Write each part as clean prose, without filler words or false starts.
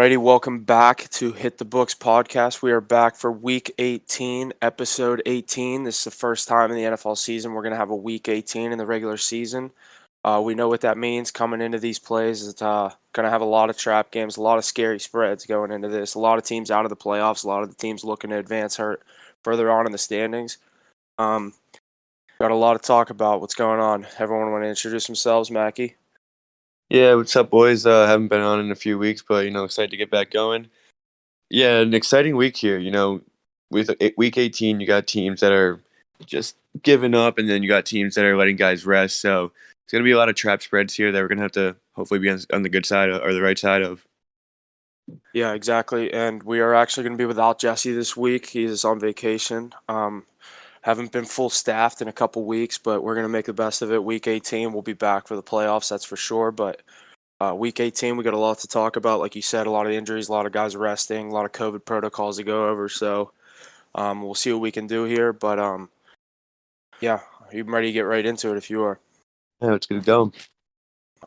Alrighty, welcome back to Hit the Books podcast. We are back for Week 18, Episode 18. This is the first time in the NFL season we're going to have a Week 18 in the regular season. We know what that means coming into these plays. It's going to have a lot of trap games, a lot of scary spreads going into this. A lot of teams out of the playoffs, a lot of the teams looking to advance further on in the standings. Got a lot to talk about. What's going on? Everyone want to introduce themselves, Mackie? Yeah, what's up, boys? Haven't been on in a few weeks, but excited to get back going. Yeah, an exciting week here. With week 18, you got teams that are just giving up, and then you got teams that are letting guys rest. So it's gonna be a lot of trap spreads here that we're gonna have to hopefully be on the good side or the right side of. Yeah, exactly. And we are actually going to be without Jesse this week. He is on vacation. Haven't been full staffed in a couple weeks, but we're going to make the best of it. Week 18, we'll be back for the playoffs, that's for sure. But week 18, we got a lot to talk about. Like you said, a lot of injuries, a lot of guys resting, a lot of COVID protocols to go over. So we'll see what we can do here. But yeah, you ready to get right into it if you are. Yeah, let's get it going.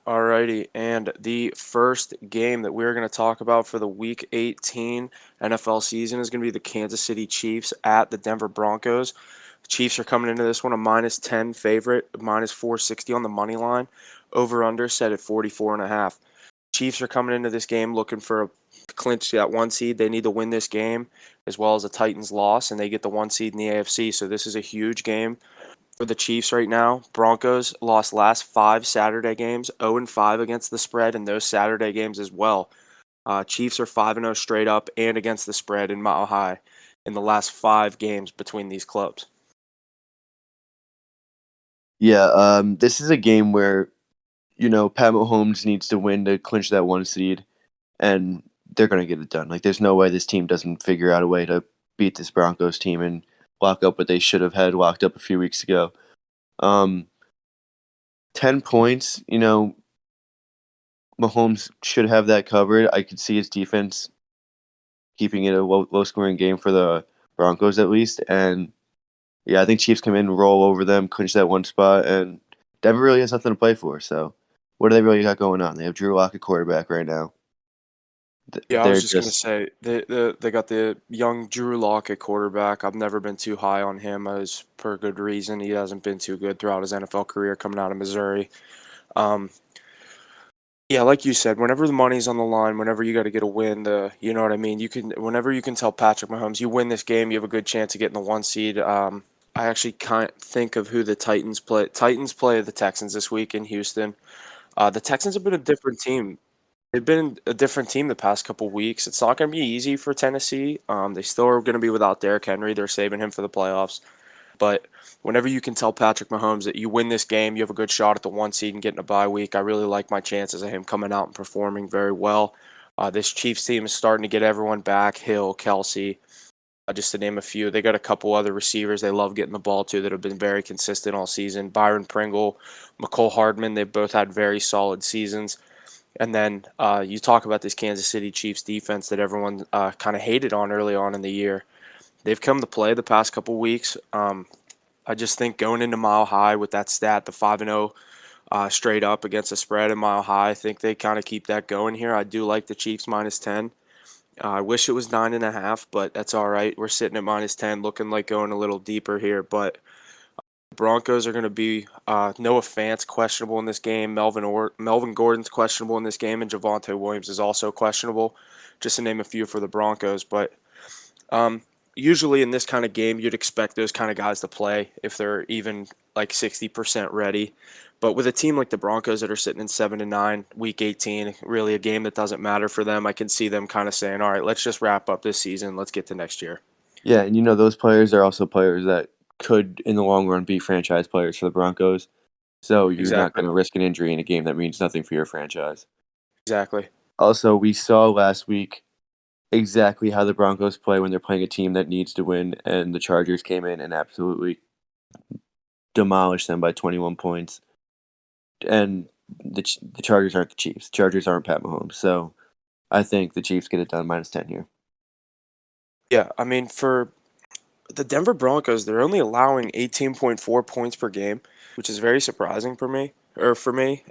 Alrighty, and the first game that we're going to talk about for the Week 18 NFL season is going to be the Kansas City Chiefs at the Denver Broncos. The Chiefs are coming into this one a -10 favorite, -460 on the money line. Over/under set at 44.5. Chiefs are coming into this game looking for a clinch that one seed. They need to win this game as well as the Titans loss, and they get the one seed in the AFC. So this is a huge game for the Chiefs right now. Broncos lost last 5 Saturday games, 0-5 against the spread in those Saturday games as well. Chiefs are 5-0 straight up and against the spread in Mile High in the last 5 games between these clubs. Yeah, this is a game where Pat Mahomes needs to win to clinch that one seed, and they're gonna get it done. Like, there's no way this team doesn't figure out a way to beat this Broncos team and lock up what they should have had locked up a few weeks ago. 10 points, Mahomes should have that covered. I could see his defense keeping it a low scoring game for the Broncos at least. And yeah, I think Chiefs come in, roll over them, clinch that one spot, and Denver really has nothing to play for. So what do they really got going on? They have Drew Lock at quarterback right now. Yeah, I They're was just gonna just say they got the young Drew Lock at quarterback. I've never been too high on him as per good reason. He hasn't been too good throughout his NFL career coming out of Missouri. Um, Yeah, like you said, whenever the money's on the line, whenever you got to get a win, you know what I mean. Whenever you can tell Patrick Mahomes, you win this game, you have a good chance of getting the one seed. I actually can't think of who the Titans play. Titans play the Texans this week in Houston. The Texans have been a different team. They've been a different team the past couple weeks. It's not going to be easy for Tennessee. They still are going to be without Derrick Henry. They're saving him for the playoffs. But whenever you can tell Patrick Mahomes that you win this game, you have a good shot at the one seed and getting a bye week. I really like my chances of him coming out and performing very well. This Chiefs team is starting to get everyone back. Hill, Kelsey, just to name a few. They got a couple other receivers they love getting the ball to that have been very consistent all season. Byron Pringle, McCole Hardman, they've both had very solid seasons. And then you talk about this Kansas City Chiefs defense that everyone kind of hated on early on in the year. They've come to play the past couple weeks. I just think going into Mile High with that stat, the 5-0 straight up against the spread in Mile High, I think they kind of keep that going here. I do like the Chiefs -10. I wish it was 9.5, but that's all right. We're sitting at -10, looking like going a little deeper here. But Broncos are going to be Noah Fant's questionable in this game. Melvin Gordon's questionable in this game, and Javonte Williams is also questionable, just to name a few for the Broncos. But usually in this kind of game, you'd expect those kind of guys to play if they're even like 60% ready. But with a team like the Broncos that are sitting in 7-9, Week 18, really a game that doesn't matter for them, I can see them kind of saying, "All right, let's just wrap up this season. Let's get to next year." yeah, and those players are also players that could in the long run be franchise players for the Broncos. So you're not Exactly. going to risk an injury in a game that means nothing for your franchise. Exactly. Also, we saw last week exactly how the Broncos play when they're playing a team that needs to win, and the Chargers came in and absolutely demolished them by 21 points. And the Chargers aren't the Chiefs. The Chargers aren't Pat Mahomes. So I think the Chiefs get it done -10 here. Yeah, I mean, for the Denver Broncos, they're only allowing 18.4 points per game, which is very surprising for me. Well,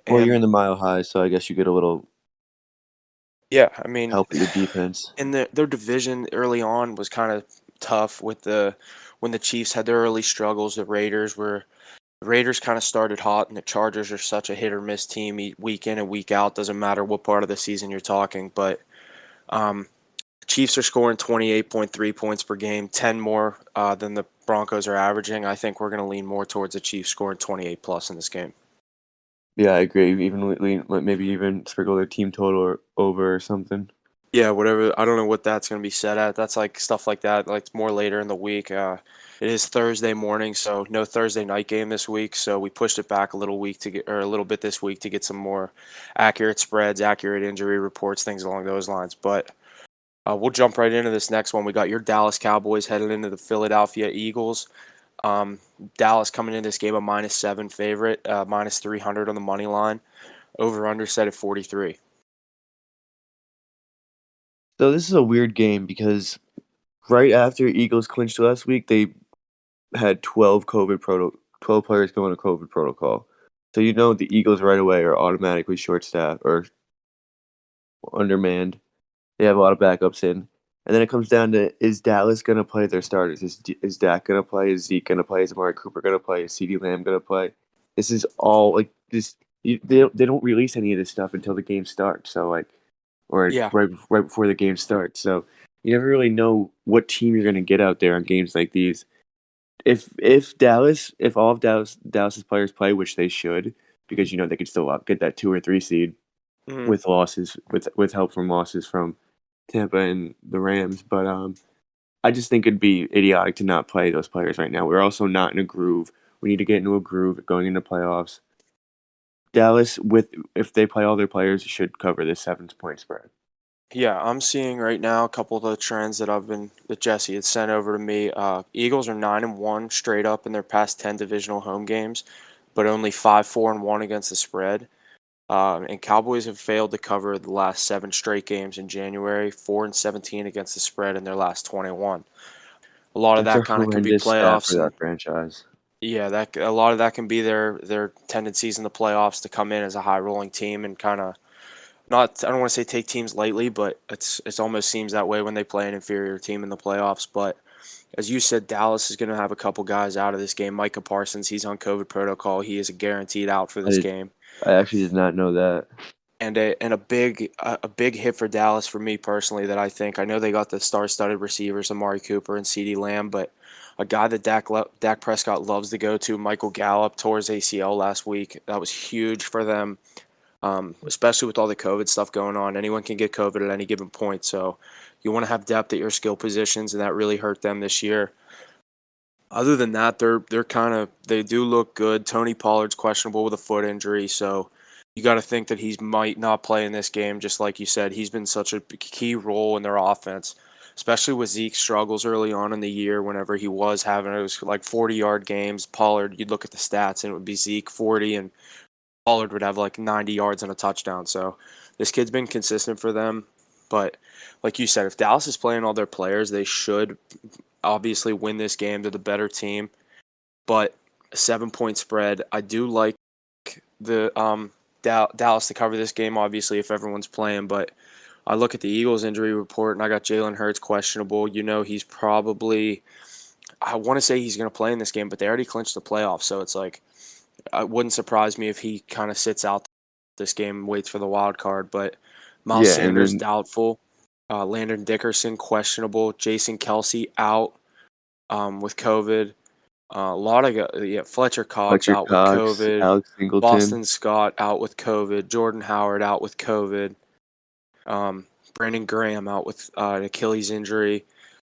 you're And in the Mile High, so I guess you get a little Yeah, I mean, help your defense. and their division early on was kind of tough with the when the Chiefs had their early struggles. The Raiders kind of started hot, and the Chargers are such a hit or miss team week in and week out. Doesn't matter what part of the season you're talking, but um, Chiefs are scoring 28.3 points per game, 10 more than the Broncos are averaging. I think we're going to lean more towards the Chiefs scoring 28 plus in this game. Yeah, I agree. Maybe even sprinkle their team total over or something. Yeah, whatever. I don't know what that's going to be set at. That's like stuff like that. Like more later in the week. It is Thursday morning, so no Thursday night game this week. So we pushed it back a little week to get, or a little bit this week to get some more accurate spreads, accurate injury reports, things along those lines. But we'll jump right into this next one. We got your Dallas Cowboys headed into the Philadelphia Eagles. Dallas coming in this game a -7 favorite, -300 on the money line. Over under set at 43. So this is a weird game because right after Eagles clinched last week, they had 12 players go on a COVID protocol. So the Eagles right away are automatically short staffed or undermanned. They have a lot of backups in. And then it comes down to, is Dallas going to play their starters? Is Dak going to play? Is Zeke going to play? Is Amari Cooper going to play? Is CeeDee Lamb going to play? This is all like this. They don't release any of this stuff until the game starts. So or Yeah. right before the game starts. So you never really know what team you're going to get out there on games like these. If all of Dallas's players play, which they should, because they could still get that 2 or 3 seed Mhm. with losses with help from losses from Tampa and the Rams. But I just think it'd be idiotic to not play those players right now. We're also not in a groove. We need to get into a groove going into playoffs. Dallas, if they play all their players, should cover this 7-point spread. Yeah, I'm seeing right now a couple of the trends that Jesse had sent over to me. Eagles are 9-1 straight up in their past 10 divisional home games, but only 5-4-1 against the spread. And Cowboys have failed to cover the last 7 straight games in January, 4-17 against the spread in their last 21. A lot of That's a that kind of could be horrendous stat for playoffs, that and franchise. yeah, that a lot of that can be their tendencies in the playoffs to come in as a high rolling team and kind of not I don't want to say take teams lightly, but it's almost seems that way when they play an inferior team in the playoffs. But as you said, Dallas is going to have a couple guys out of this game. Micah Parsons, he's on COVID protocol. He is a guaranteed out for this I game. I actually did not know that. And a big hit for Dallas for me personally that I know they got the star-studded receivers Amari Cooper and CeeDee Lamb, but a guy that Dak Prescott loves to go to, Michael Gallup, tore his ACL last week. That was huge for them, especially with all the COVID stuff going on. Anyone can get COVID at any given point, so you want to have depth at your skill positions, and that really hurt them this year. Other than that, they do look good. Tony Pollard's questionable with a foot injury, so you got to think that he might not play in this game. Just like you said, he's been such a key role in their offense, especially with Zeke's struggles early on in the year. Whenever he was having it was like 40-yard games. Pollard, you'd look at the stats and it would be Zeke 40, and Pollard would have like 90 yards and a touchdown. So this kid's been consistent for them. But like you said, if Dallas is playing all their players, they should obviously win this game. They're the better team, but a 7-point spread. I do like the Dallas to cover this game. Obviously, if everyone's playing, but I look at the Eagles injury report and I got Jalen Hurts questionable. He's probably. I want to say he's going to play in this game, but they already clinched the playoffs, so it's like it wouldn't surprise me if he kind of sits out this game and waits for the wild card. But Miles Yeah, and Sanders then doubtful. Landon Dickerson questionable. Jason Kelsey out with COVID. A lot of Fletcher Cox Fletcher out with Cox, COVID. Alex Singleton. Boston Scott out with COVID. Jordan Howard out with COVID. Brandon Graham out with an Achilles injury.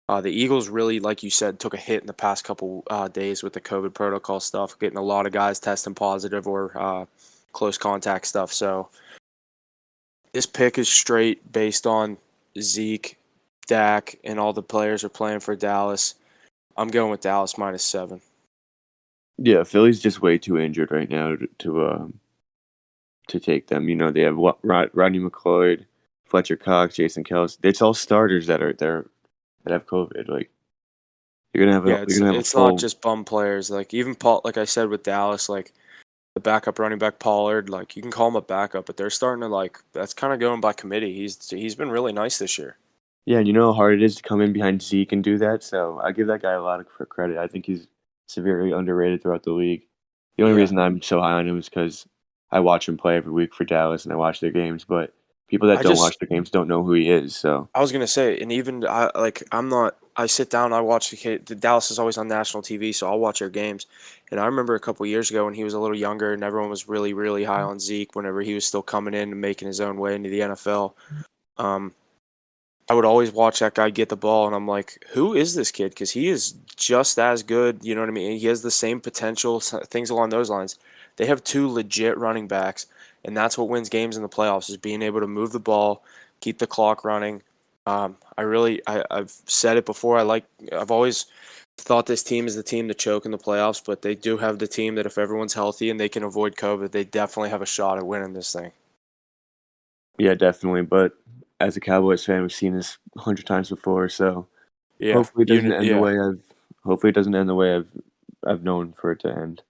The Eagles really, like you said, took a hit in the past couple days with the COVID protocol stuff, getting a lot of guys testing positive or close contact stuff. So this pick is straight based on Zeke, Dak, and all the players are playing for Dallas. I'm going with Dallas -7. Yeah, Philly's just way too injured right now to take them. They have Rodney McLeod, Fletcher Cox, Jason Kelsey. It's all starters that are there that have COVID. Like Yeah, you're it's gonna have a it's not full. just bum players. Like even Paul, like I said with Dallas, like the backup running back Pollard, like you can call him a backup, but they're starting to like that's kind of going by committee. He's been really nice this year. Yeah, and you know how hard it is to come in behind Zeke and do that. So I give that guy a lot of credit. I think he's severely underrated throughout the league. The only Yeah. reason I'm so high on him is because I watch him play every week for Dallas and I watch their games. But people that I don't just watch their games don't know who he is. So I was gonna say, and even I like I'm not. I sit down. I watch the Dallas is always on national TV, so I'll watch their games. And I remember a couple years ago when he was a little younger, and everyone was really, really high on Zeke. Whenever he was still coming in and making his own way into the NFL, um, I would always watch that guy get the ball, and I'm like, who is this kid? Because he is just as good. You know what I mean? He has the same potential, things along those lines. They have two legit running backs, and that's what wins games in the playoffs is being able to move the ball, keep the clock running. I've said it before. I've always thought this team is the team to choke in the playoffs, but they do have the team that if everyone's healthy and they can avoid COVID, they definitely have a shot at winning this thing. yeah, definitely. But as a Cowboys fan, we've seen this 100 times before. So Yeah, hopefully it doesn't unit. end the Yeah, way hopefully it doesn't end the way I've known for it to end.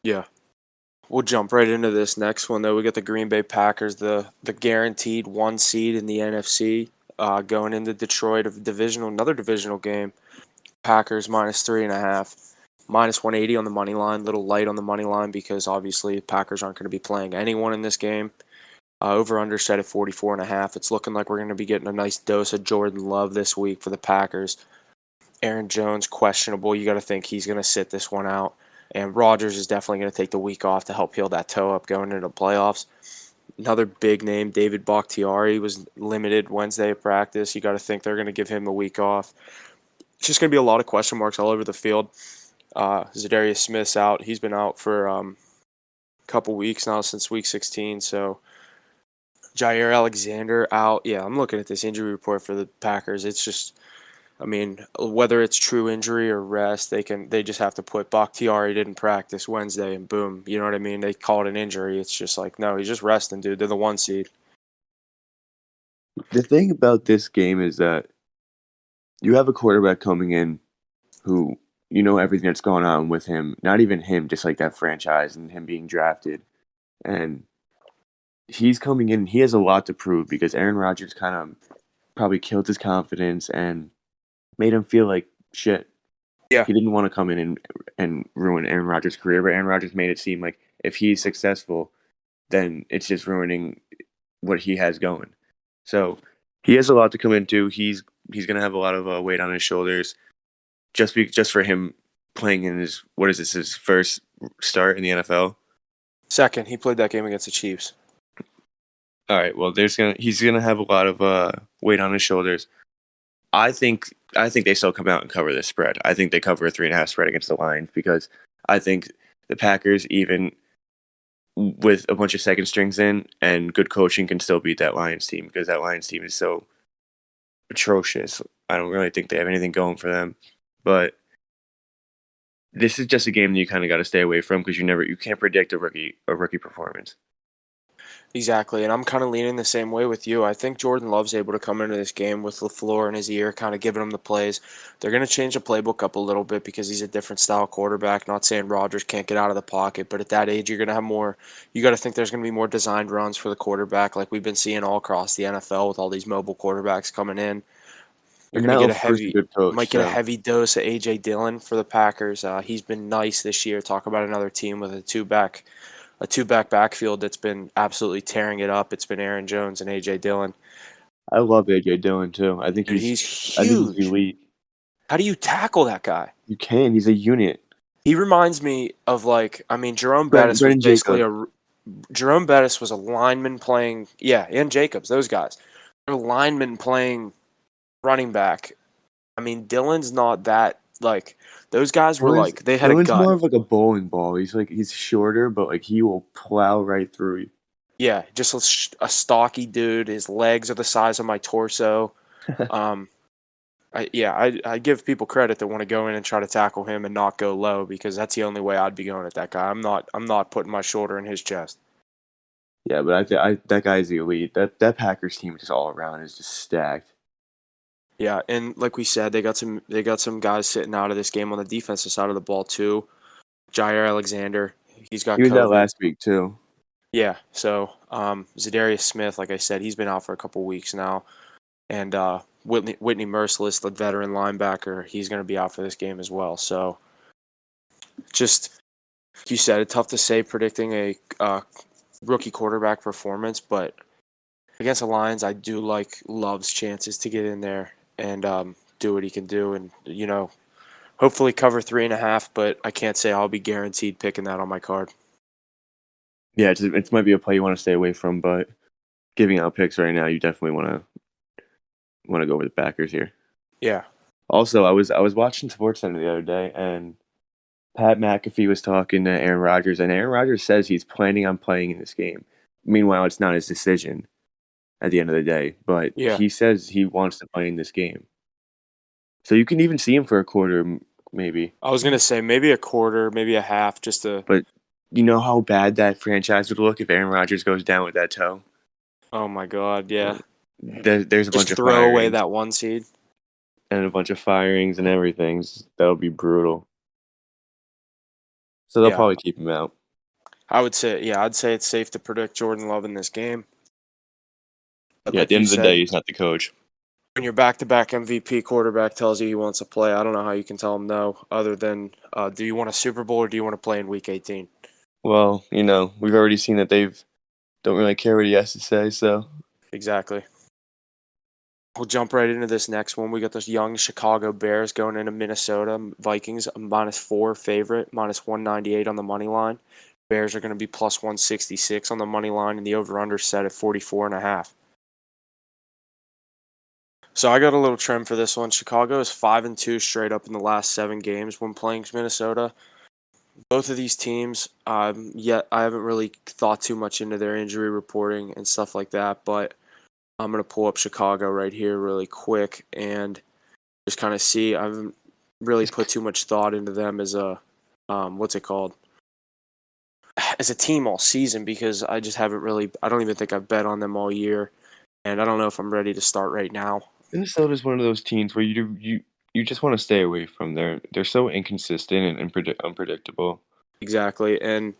yeah. We'll jump right into this next one, though. We got the Green Bay Packers, the guaranteed one seed in the NFC, going into Detroit of another divisional game. Packers minus 3.5, minus 180 on the money line. Little light on the money line because obviously Packers aren't going to be playing anyone in this game. Over under set at 44.5. It's looking like we're going to be getting a nice dose of Jordan Love this week for the Packers. Aaron Jones questionable. You got to think he's going to sit this one out. And Rodgers is definitely going to take the week off to help heal that toe up going into the playoffs. Another big name, David Bakhtiari, was limited Wednesday at practice. You got to think they're going to give him a week off. It's just going to be a lot of question marks all over the field. Zadarius Smith's out. He's been out for a couple weeks now since week 16. So Jair Alexander out. Yeah, I'm looking at this injury report for the Packers. It's just I mean, whether it's true injury or rest, they just have to put Bakhtiari didn't practice Wednesday and boom, you know what I mean? They call it an injury. It's just like, no, he's just resting, dude. They're the one seed. The thing about this game is that you have a quarterback coming in who you know everything that's going on with him. Not even him, just like that franchise and him being drafted. And he's coming in. He has a lot to prove because Aaron Rodgers kind of probably killed his confidence and made him feel like shit. Yeah. He didn't want to come in and ruin Aaron Rodgers' career, but Aaron Rodgers made it seem like if he's successful, then it's just ruining what he has going. So he has a lot to come into. He's going to have a lot of weight on his shoulders just for him playing in his first start in the NFL. Second, he played that game against the Chiefs. All right, well, he's gonna have a lot of weight on his shoulders. I think they still come out and cover this spread. I think they cover a 3.5 spread against the Lions because I think the Packers, even with a bunch of second strings in and good coaching, can still beat that Lions team because that Lions team is so atrocious. I don't really think they have anything going for them. But this is just a game that you kind of got to stay away from because you can't predict a rookie performance. Exactly, and I'm kind of leaning the same way with you. I think Jordan Love's able to come into this game with LaFleur in his ear, kind of giving him the plays. They're going to change the playbook up a little bit because he's a different style quarterback. Not saying Rodgers can't get out of the pocket, but at that age, you're going to have more. You got to think there's going to be more designed runs for the quarterback, like we've been seeing all across the NFL with all these mobile quarterbacks coming in. You're And going to Matt get LaFleur's a good coach, might get a so heavy dose of AJ Dillon for the Packers. He's been nice this year. Talk about another team with a two-back backfield that's been absolutely tearing it up. It's been Aaron Jones and AJ Dillon. I love AJ Dillon too. Dude, he's I think he's huge. elite. How do you tackle that guy? You can. He's a unit. He reminds me of Jerome Bettis was Brendan basically Jacobs. Jerome Bettis was a lineman playing, yeah, and Jacobs, those guys. They're linemen playing running back. I mean, Dillon's not that like those guys were they had a Dillon's gut. more of like a bowling ball. He's shorter, but like he will plow right through you. Yeah, just a stocky dude. His legs are the size of my torso. Um, I give people credit that want to go in and try to tackle him and not go low because that's the only way I'd be going at that guy. I'm not putting my shoulder in his chest. Yeah, but that guy's the elite. That Packers team just all around is just stacked. Yeah, and like we said, they got some guys sitting out of this game on the defensive side of the ball too. Jair Alexander, he's got He was out COVID. last week too. Yeah, so Zadarius Smith, like I said, he's been out for a couple weeks now, and Whitney Merciless, the veteran linebacker, he's going to be out for this game as well. So, just like you said, it's tough to say predicting a rookie quarterback performance, but against the Lions, I do like Love's chances to get in there and do what he can do, and hopefully cover 3.5. But I can't say I'll be guaranteed picking that on my card. Yeah, it might be a play you want to stay away from, but giving out picks right now, you definitely want to go with the Packers here. Yeah. Also, I was watching SportsCenter the other day, and Pat McAfee was talking to Aaron Rodgers, and Aaron Rodgers says he's planning on playing in this game. Meanwhile, it's not his decision at the end of the day, but Yeah. he says he wants to play in this game. So you can even see him for a quarter, maybe. I was gonna say maybe a quarter, maybe a half, just to. But you know how bad that franchise would look if Aaron Rodgers goes down with that toe? Oh my God, yeah. There's a Just bunch of throw away firings that one seed. and a bunch of firings and everything. That would be brutal. So they'll Yeah, probably keep him out. I'd say it's safe to predict Jordan Love in this game. But Yeah, at like the you end of the said, day, he's not the coach. when your back-to-back MVP quarterback tells you he wants to play, I don't know how you can tell him no. Other than, do you want a Super Bowl or do you want to play in Week 18? Well, we've already seen that don't really care what he has to say. So Exactly. We'll jump right into this next one. We got those young Chicago Bears going into Minnesota Vikings, a -4 favorite, -198 on the money line. Bears are going to be +166 on the money line, and the over/under set at 44.5. So I got a little trim for this one. Chicago is 5-2 straight up in the last 7 games when playing Minnesota. Both of these teams, yet I haven't really thought too much into their injury reporting and stuff like that, but I'm going to pull up Chicago right here really quick and just kind of see. I haven't really put too much thought into them as a, what's it called? As a team all season because I just haven't really, I don't even think I've bet on them all year. And I don't know if I'm ready to start right now. Minnesota's one of those teams where you just want to stay away from. They're so inconsistent and unpredictable. Exactly. And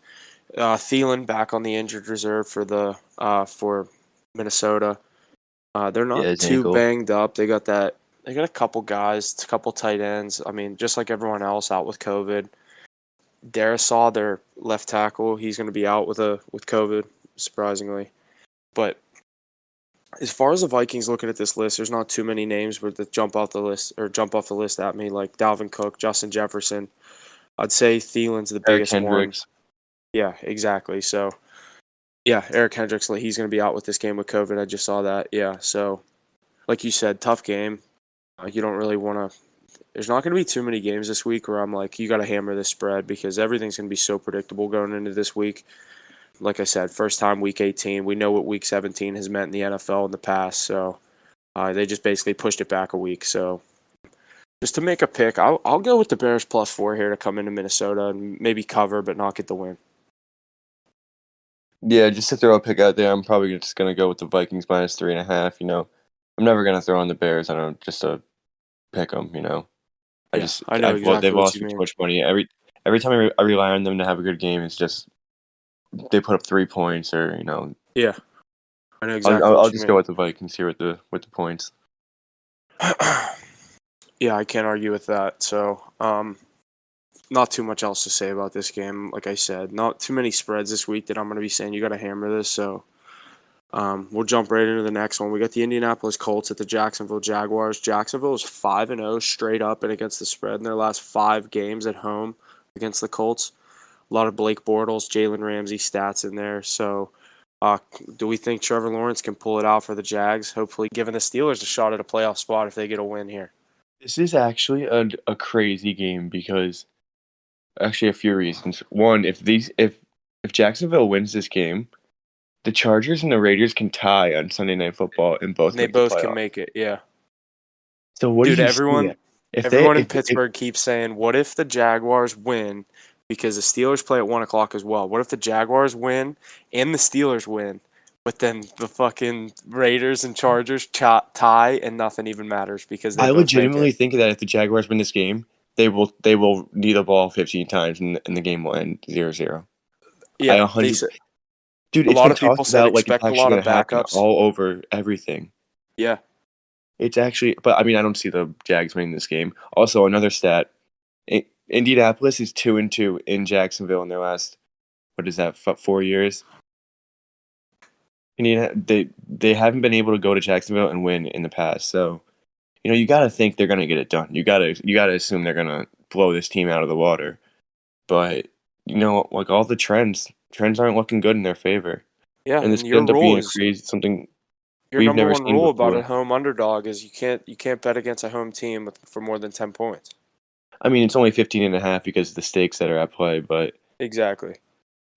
Thielen back on the injured reserve for Minnesota. They're Yeah, not his too ankle. banged up. They got a couple guys, a couple tight ends. I mean, just like everyone else out with COVID. Darisaw, their left tackle, he's going to be out with COVID, surprisingly. But as far as the Vikings looking at this list, there's not too many names that jump off the list at me, like Dalvin Cook, Justin Jefferson. I'd say Thielen's the Eric biggest one. Hendricks. Yeah, exactly. So, yeah, Eric Hendricks, he's going to be out with this game with COVID. I just saw that. Yeah, so like you said, tough game. You don't really want to. There's not going to be too many games this week where I'm like, you got to hammer this spread because everything's going to be so predictable going into this week. Like I said, first time Week 18. We know what Week 17 has meant in the NFL in the past, so they just basically pushed it back a week. So just to make a pick, I'll go with the Bears +4 here to come into Minnesota and maybe cover but not get the win. Yeah, just to throw a pick out there, I'm probably just gonna go with the Vikings -3.5. I'm never gonna throw on the Bears. I don't just to pick them. Yeah, I know exactly they've what lost you me too mean. much money. Every time I rely on them to have a good game, it's just they put up 3 points or. Yeah, I know I'll, exactly I'll what I'll you just go mean. with the Vikings here with the points. Yeah, I can't argue with that. So, not too much else to say about this game. Like I said, not too many spreads this week that I'm going to be saying you got to hammer this. So, we'll jump right into the next one. We got the Indianapolis Colts at the Jacksonville Jaguars. Jacksonville is 5-0 straight up and against the spread in their last 5 games at home against the Colts. A lot of Blake Bortles, Jalen Ramsey stats in there. So, do we think Trevor Lawrence can pull it out for the Jags? Hopefully, giving the Steelers a shot at a playoff spot if they get a win here. This is actually a crazy game because actually a few reasons. One, if Jacksonville wins this game, the Chargers and the Raiders can tie on Sunday Night Football and both And they make the both can playoffs. make it. Yeah. So what do Dude, you see? If they everyone in if Pittsburgh keeps saying, "What if the Jaguars win?" Because the Steelers play at 1 o'clock as well. What if the Jaguars win and the Steelers win, but then the fucking Raiders and Chargers tie and nothing even matters because they I both make legitimately it? think that if the Jaguars win this game, they will knee the ball 15 times and the game will end 0-0. I Yeah, they 100. said Dude, a it's lot been of people talked said about like it's expect a actually lot gonna of happen backups. all over everything. Yeah, It's actually, but I mean, I don't see the Jags winning this game. Also, another stat: Indianapolis is 2-2 in Jacksonville in their last, what is that, 4 years. They haven't been able to go to Jacksonville and win in the past. So you got to think they're gonna get it done. You gotta assume they're gonna blow this team out of the water. But like all the trends aren't looking good in their favor, yeah, and this and could your end up rule being is something your we've number never one seen rule about a before. home underdog is you can't bet against a home team for more than 10 points. I mean, it's only 15.5 because of the stakes that are at play, but Exactly.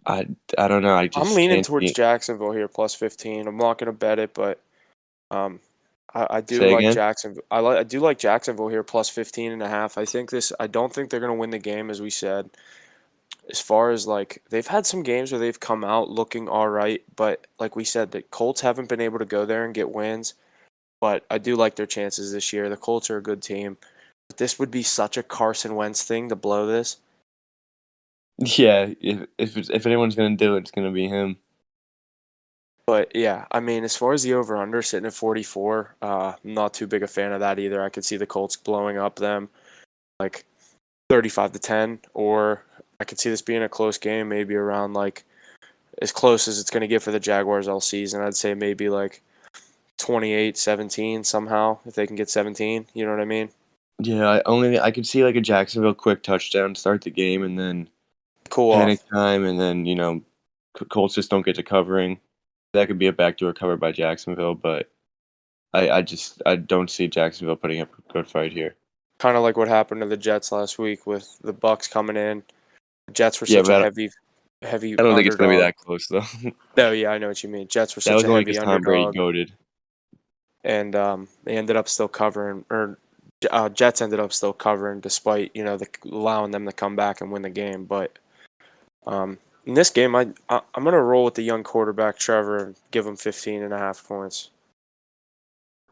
I I don't know. I I'm just leaning can't towards see. Jacksonville here plus 15. I'm not going to bet it, but um, I do Say like again? Jacksonville. I do like Jacksonville here plus 15 and a half. I don't think they're going to win the game as we said. As far as like they've had some games where they've come out looking all right, but like we said, the Colts haven't been able to go there and get wins. But I do like their chances this year. The Colts are a good team. But this would be such a Carson Wentz thing to blow this. Yeah, if anyone's gonna do it, it's gonna be him. But yeah, I mean, as far as the over under sitting at 44, I'm not too big a fan of that either. I could see the Colts blowing up them like 35-10, or I could see this being a close game, maybe around like as close as it's going to get for the Jaguars all season. I'd say maybe like 28-17 somehow if they can get 17. You know what I mean? Yeah, I could see like a Jacksonville quick touchdown start the game, and then Cool panic off. time, and then Colts just don't get to covering. That could be a backdoor cover by Jacksonville, but I don't see Jacksonville putting up a good fight here. Kind of like what happened to the Jets last week with the Bucks coming in. The Jets were Yeah, such a but heavy I don't think it's gonna be underdog. that close though. No, yeah, I know what you mean. Jets were That such was a only heavy because Tom Brady underdog. goaded. And they ended up still covering, or Jets ended up still covering despite allowing them to come back and win the game. But in this game, I'm gonna roll with the young quarterback Trevor and give him 15.5 points.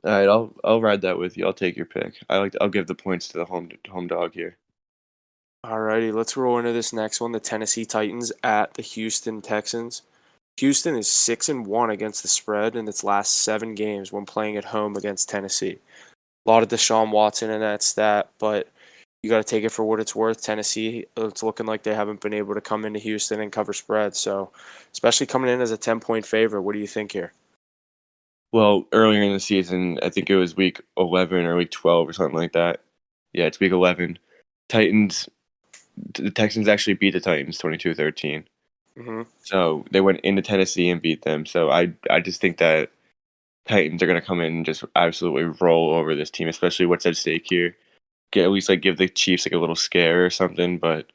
All right, I'll ride that with you. I'll take your pick. I'll give the points to the home dog here. Alrighty, let's roll into this next one. The Tennessee Titans at the Houston Texans. Houston is 6-1 against the spread in its last 7 games when playing at home against Tennessee. A lot of Deshaun Watson in that stat, but you got to take it for what it's worth. Tennessee, it's looking like they haven't been able to come into Houston and cover spreads. So, especially coming in as a 10-point favorite, what do you think here? Well, earlier in the season, I think it was week 11 or week 12 or something like that. Yeah, it's week 11. Titans, the Texans actually beat the Titans 22-13. Hmm. So they went into Tennessee and beat them. So I just think that Titans are going to come in and just absolutely roll over this team, especially what's at stake here. At least like give the Chiefs like a little scare or something, but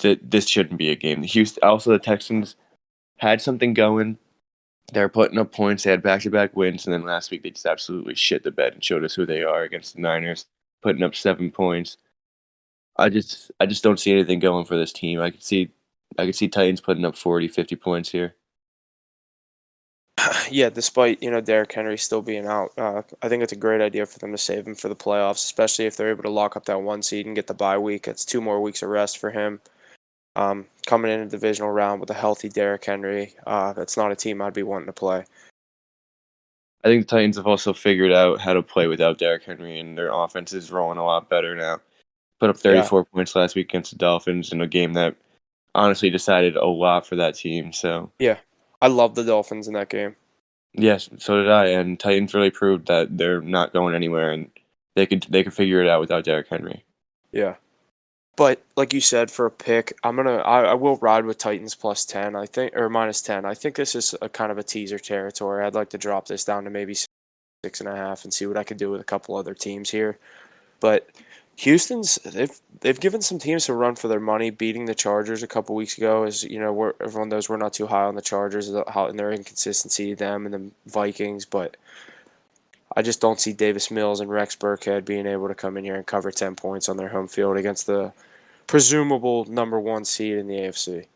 this shouldn't be a game. The Texans had something going. They were putting up points. They had back-to-back wins, and then last week they just absolutely shit the bed and showed us who they are against the Niners, putting up 7 points. I just don't see anything going for this team. I could see Titans putting up 40, 50 points here. Yeah, despite Derrick Henry still being out, I think it's a great idea for them to save him for the playoffs, especially if they're able to lock up that 1 seed and get the bye week. It's 2 more weeks of rest for him. Coming in a divisional round with a healthy Derrick Henry, that's not a team I'd be wanting to play. I think the Titans have also figured out how to play without Derrick Henry, and their offense is rolling a lot better now. Put up Yeah, 34 points last week against the Dolphins in a game that honestly decided a lot for that team. So, yeah, I love the Dolphins in that game. yes, so did I. And Titans really proved that they're not going anywhere, and they could figure it out without Derrick Henry. Yeah. But like you said, for a pick, I will ride with Titans plus 10. I think, or minus 10. I think this is a kind of a teaser territory. I'd like to drop this down to maybe 6.5 and see what I could do with a couple other teams here. But Houston's they've given some teams a run for their money, beating the Chargers a couple weeks ago. As you know, everyone knows we're not too high on the Chargers and their inconsistency, them and the Vikings, but I just don't see Davis Mills and Rex Burkhead being able to come in here and cover 10 points on their home field against the presumable number 1 seed in the AFC.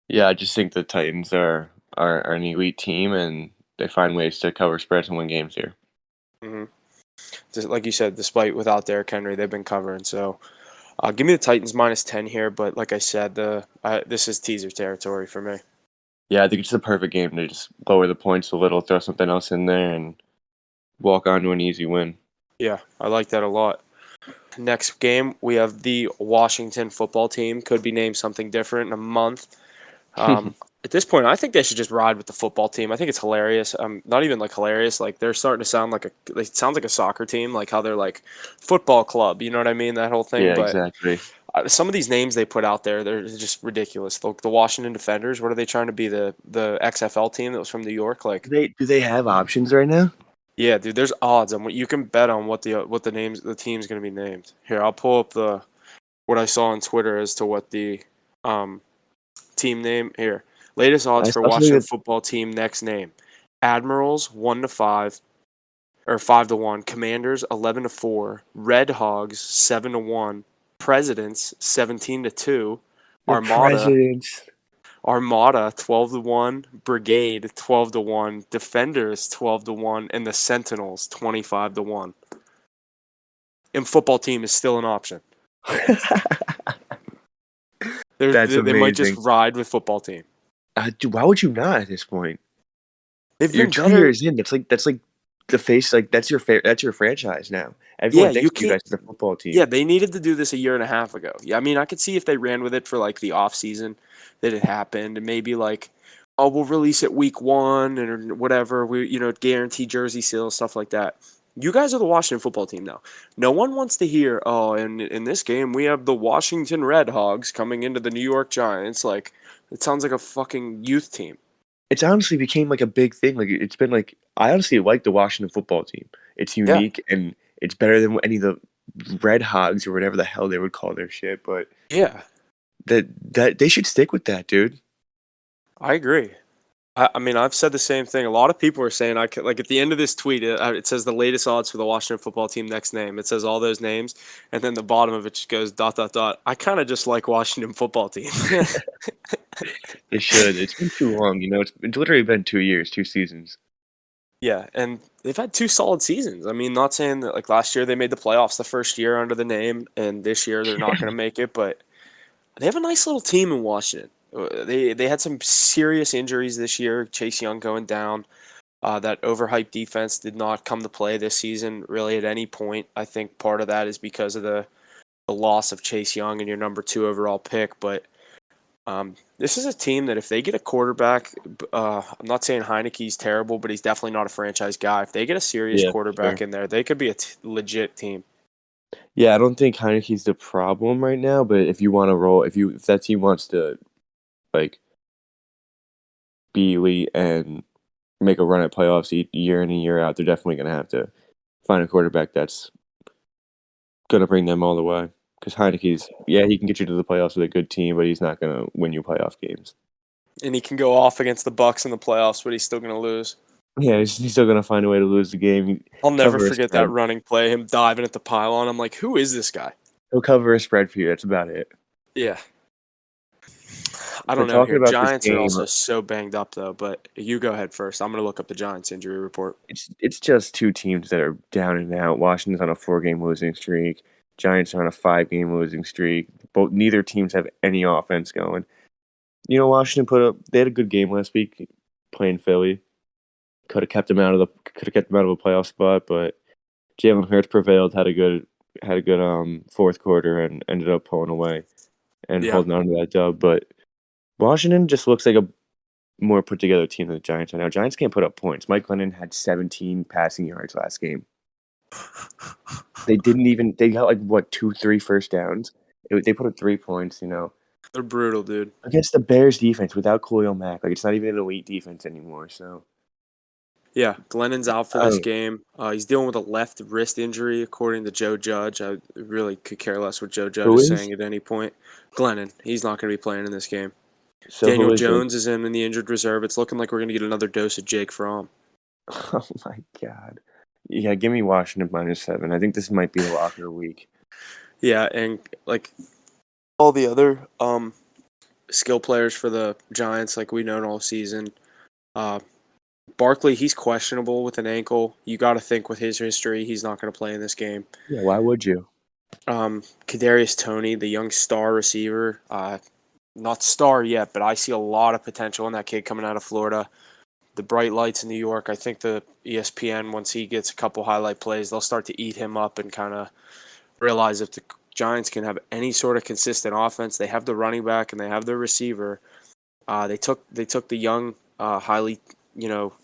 Yeah, I just think the Titans are an elite team, and they find ways to cover spreads and win games here. Hmm. Just like you said, despite without Derrick Henry, they've been covering. So Give me the Titans -10 here, but like I said, this is teaser territory for me. Yeah, I think it's the perfect game to just lower the points a little, throw something else in there, and walk on to an easy win. Yeah, I like that a lot. Next game, we have the Washington football team. Could be named something different in a month. At this point, I think they should just ride with the football team. I think it's hilarious. Not even like hilarious. Like they're starting to sound like it sounds like a soccer team. Like how they're like football club. You know what I mean? That whole thing. Yeah, But exactly. some of these names they put out there, they're just ridiculous. The Washington Defenders. What are they trying to be? The XFL team that was from New York. Like, Do they have options right now? yeah, dude. There's odds on what you can bet on what the team's going to be named. Here, I'll pull up what I saw on Twitter as to what the um team name here. Latest odds I for saw something Washington that football team next name. Admirals 1-5 or 5-1. Commanders 11-4. Red Hogs 7-1. Presidents 17-2. the Armada presidents. 12-1. Brigade 12-1. Defenders 12-1 and the Sentinels 25-1. And football team is still an option. That's They might just amazing. ride with football team. Dude, why would you not at this point? They've You're been 2 years better. in. That's like the face. Like that's your franchise now. Yeah, Everyone you thinks of you can't. guys as a football team. Yeah, they needed to do this a year and a half ago. Yeah, I mean, I could see if they ran with it for like the off season that it happened, and maybe like, oh, we'll release it week one or whatever. We, guarantee jersey sales, stuff like that. You guys are the Washington football team now. No one wants to hear, oh, in this game we have the Washington Red Hogs coming into the New York Giants. Like, it sounds like a fucking youth team. It's honestly became like a big thing. Like it's been like I honestly like the Washington football team. It's Yeah, unique and it's better than any of the Red Hogs or whatever the hell they would call their shit. But yeah, that they should stick with that, dude. I agree. I mean, I've said the same thing. A lot of people are saying I could, like at the end of this tweet, it says the latest odds for the Washington football team next name. It says all those names, and then the bottom of it just goes dot dot dot. I kind of just like Washington football team. They should. It's been too long. It's literally been 2 years, 2 seasons. Yeah, and they've had two solid seasons. I mean, not saying that like last year they made the playoffs the first year under the name, and this year they're not going to make it, but they have a nice little team in Washington. They had some serious injuries this year. Chase Young going down. That overhyped defense did not come to play this season really at any point. I think part of that is because of the loss of Chase Young and your number 2 overall pick. But this is a team that if they get a quarterback, I'm not saying Heineke's terrible, but he's definitely not a franchise guy. If they get a serious Yeah, for quarterback sure. in there, they could be a legit team. Yeah, I don't think Heineke's the problem right now, but if you want to roll, if that team wants to like be elite and make a run at playoffs year in and year out, they're definitely going to have to find a quarterback that's going to bring them all the way. Because Heineke's, yeah, he can get you to the playoffs with a good team, but he's not going to win you playoff games. And he can go off against the Bucks in the playoffs, but he's still going to lose. Yeah, he's still going to find a way to lose the game. I'll never Cover a forget that spread. running play, him diving at the pylon. I'm like, who is this guy? He'll cover a spread for you. That's about it. Yeah. I So don't know talking here. about this Giants are game, also so banged up though, but you go ahead first. I'm gonna look up the Giants injury report. it's just two teams that are down and out. Washington's on a 4-game losing streak. Giants are on a 5-game losing streak. Neither teams have any offense going. Washington they had a good game last week playing Philly. Could have kept them out of a playoff spot, but Jalen Hurts prevailed, had a good fourth quarter and ended up pulling away and Yeah, holding on to that dub. But Washington just looks like a more put together team than the Giants are now. Giants can't put up points. Mike Glennon had 17 passing yards last game. They got like what 2, 3 first downs. They put up 3 points. they're brutal, dude. Against the Bears defense without Khalil Mack. Like it's not even an elite defense anymore. So Yeah, Glennon's out for I this don't. game. He's dealing with a left wrist injury, according to Joe Judge. I really could care less what Joe Judge Who is is? saying at any point. Glennon, he's not going to be playing in this game. So Daniel who is it? Jones is in the injured reserve. It's looking like we're going to get another dose of Jake Fromm. Oh my god. Yeah, give me Washington -7. I think this might be the locker week. Yeah, and like all the other skill players for the Giants, like we known all season. Uh, Barkley, he's questionable with an ankle. You got to think with his history, he's not going to play in this game. Yeah, why would you? Kadarius Toney, the young star receiver. Not star yet, but I see a lot of potential in that kid coming out of Florida. The bright lights in New York. I think the ESPN, once he gets a couple highlight plays, they'll start to eat him up and kind of realize if the Giants can have any sort of consistent offense, they have the running back and they have the receiver. They took the young, highly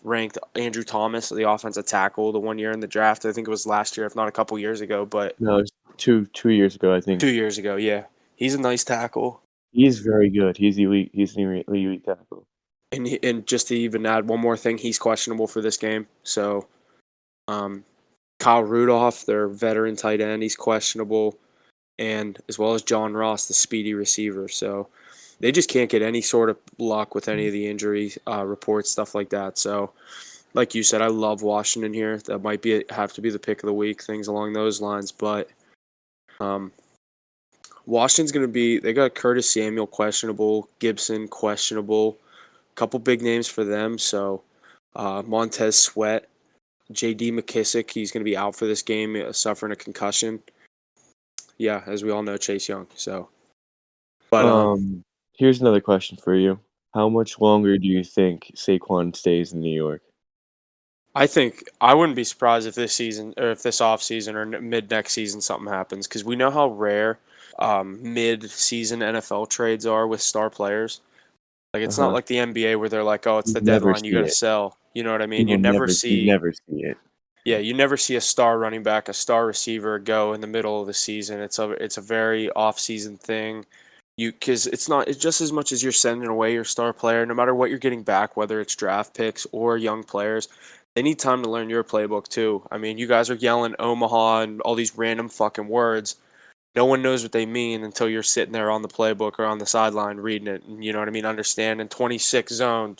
ranked Andrew Thomas, the offensive tackle, the 1 year in the draft. I think it was last year, if not a couple years ago, but No, it's two years ago, I think. 2 years ago. Yeah, he's a nice tackle. He's very good. He's elite. He's an elite tackle. And just to even add one more thing, he's questionable for this game. So, Kyle Rudolph, their veteran tight end, he's questionable, and as well as John Ross, the speedy receiver. So they just can't get any sort of luck with any of the injury reports, stuff like that. So, like you said, I love Washington here. That might have to be the pick of the week, things along those lines. But Washington's going to be. They got Curtis Samuel questionable, Gibson questionable, a couple big names for them. So Montez Sweat, J.D. McKissick, he's going to be out for this game, suffering a concussion. Yeah, as we all know, Chase Young. So, but Here's another question for you. How much longer do you think Saquon stays in New York? I think I wouldn't be surprised if this season or if this off season or mid next season something happens because we know how rare mid season NFL trades are with star players. Like it's not like the NBA where they're like, oh, it's You the never deadline, you see got to it. sell. You know what I mean? You You never see it. yeah, you never see a star running back, a star receiver go in the middle of the season. It's a very off season thing. Because it's just as much as you're sending away your star player, no matter what you're getting back, whether it's draft picks or young players, they need time to learn your playbook too. I mean, you guys are yelling Omaha and all these random fucking words. No one knows what they mean until you're sitting there on the playbook or on the sideline reading it. And you know what I mean? Understanding 26 zone,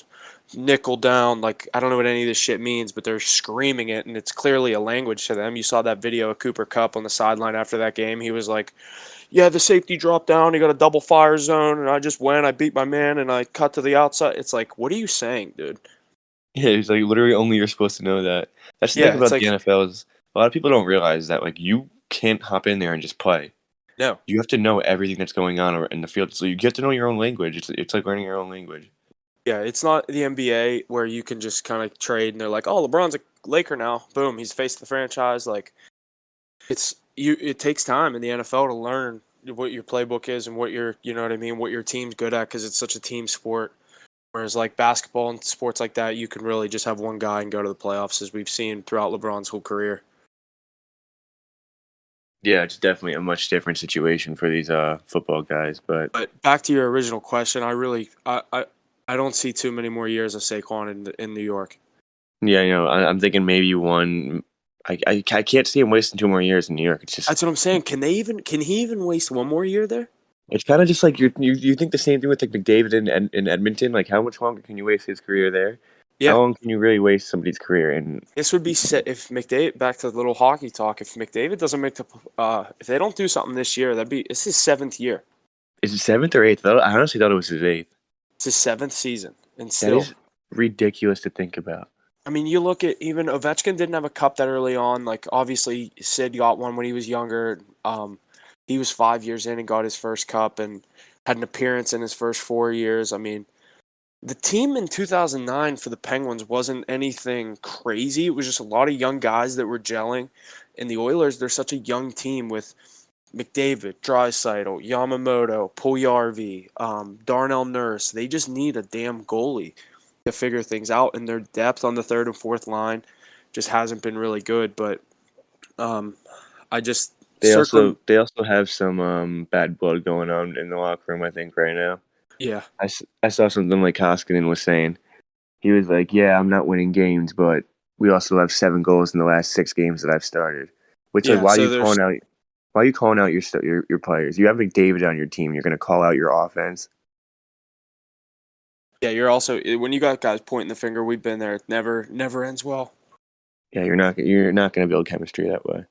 nickel down. Like, I don't know what any of this shit means, but they're screaming it, and it's clearly a language to them. You saw that video of Cooper Kupp on the sideline after that game. He was like, yeah, the safety dropped down. He got a double fire zone, and I just went. I beat my man, and I cut to the outside. It's like, what are you saying, dude? Yeah, it's like literally only you're supposed to know that. That's the thing Yeah, it's about the like, NFL is a lot of people don't realize that like you can't hop in there and just play. no. You have to know everything that's going on in the field. So you get to know your own language. It's like learning your own language. Yeah, it's not the NBA where you can just kind of trade, and they're like, oh, LeBron's a Laker now. Boom, he's faced the franchise. Like, it takes time in the NFL to learn what your playbook is and what you know what I mean, what your team's good at because it's such a team sport. Whereas like basketball and sports like that, you can really just have one guy and go to the playoffs, as we've seen throughout LeBron's whole career. Yeah, it's definitely a much different situation for these football guys. But But back to your original question, I don't see too many more years of Saquon in New York. yeah, I'm thinking maybe one. I can't see him wasting 2 more years in New York. That's what I'm saying. Can he even waste one more year there? It's kind of just like you think the same thing with like McDavid in Edmonton. Like, how much longer can you waste his career there? How Yeah. long can you really waste somebody's career in? This would be set if McDavid. Back to the little hockey talk. If McDavid doesn't make if they don't do something this year, it's his seventh year. Is it seventh or eighth? I honestly thought it was his eighth. It's his seventh season, and That still, is ridiculous to think about. I mean, you look at even Ovechkin didn't have a cup that early on. Like obviously, Sid got one when he was younger. He was 5 years in and got his first cup and had an appearance in his first 4 years. I mean, the team in 2009 for the Penguins wasn't anything crazy. It was just a lot of young guys that were gelling. And the Oilers, they're such a young team with McDavid, Draisaitl, Yamamoto, Puljujarvi, Darnell Nurse. They just need a damn goalie to figure things out. And their depth on the third and fourth line just hasn't been really good. But I just They also have some bad blood going on in the locker room. I think right now. yeah. I saw something like Koskinen was saying. He was like, "Yeah, I'm not winning games, but we also have 7 goals in the last 6 games that I've started." Which like, Yeah, so there's why are you calling out your players? You have McDavid on your team. You're going to call out your offense. yeah, you're also when you got guys pointing the finger, we've been there. It never ends well. Yeah, you're not going to build chemistry that way.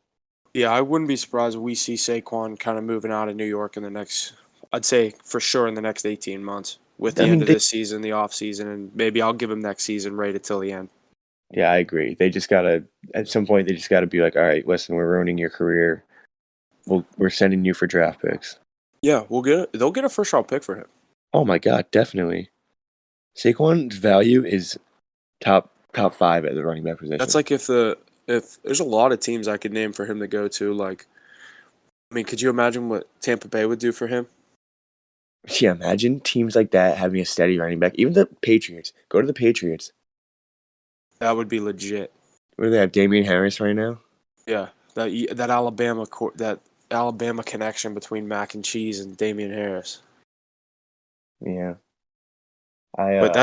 Yeah, I wouldn't be surprised if we see Saquon kind of moving out of New York in the next, I'd say for sure in the next 18 months with the I end mean, of this season, the off season, and maybe I'll give him next season right until the end. yeah, I agree. They just gotta at some point they just gotta be like, all right, listen, we're ruining your career. we're sending you for draft picks. Yeah, they'll get a first round pick for him. Oh my God, definitely. Saquon's value is top 5 at the running back position. That's like if there's a lot of teams I could name for him to go to. Like, I mean, could you imagine what Tampa Bay would do for him? Yeah, imagine teams like that having a steady running back. Even the Patriots. Go to the Patriots. That would be legit. Where do they have Damian Harris right now? Yeah, that Alabama connection between Mac and Cheese and Damian Harris. Yeah. But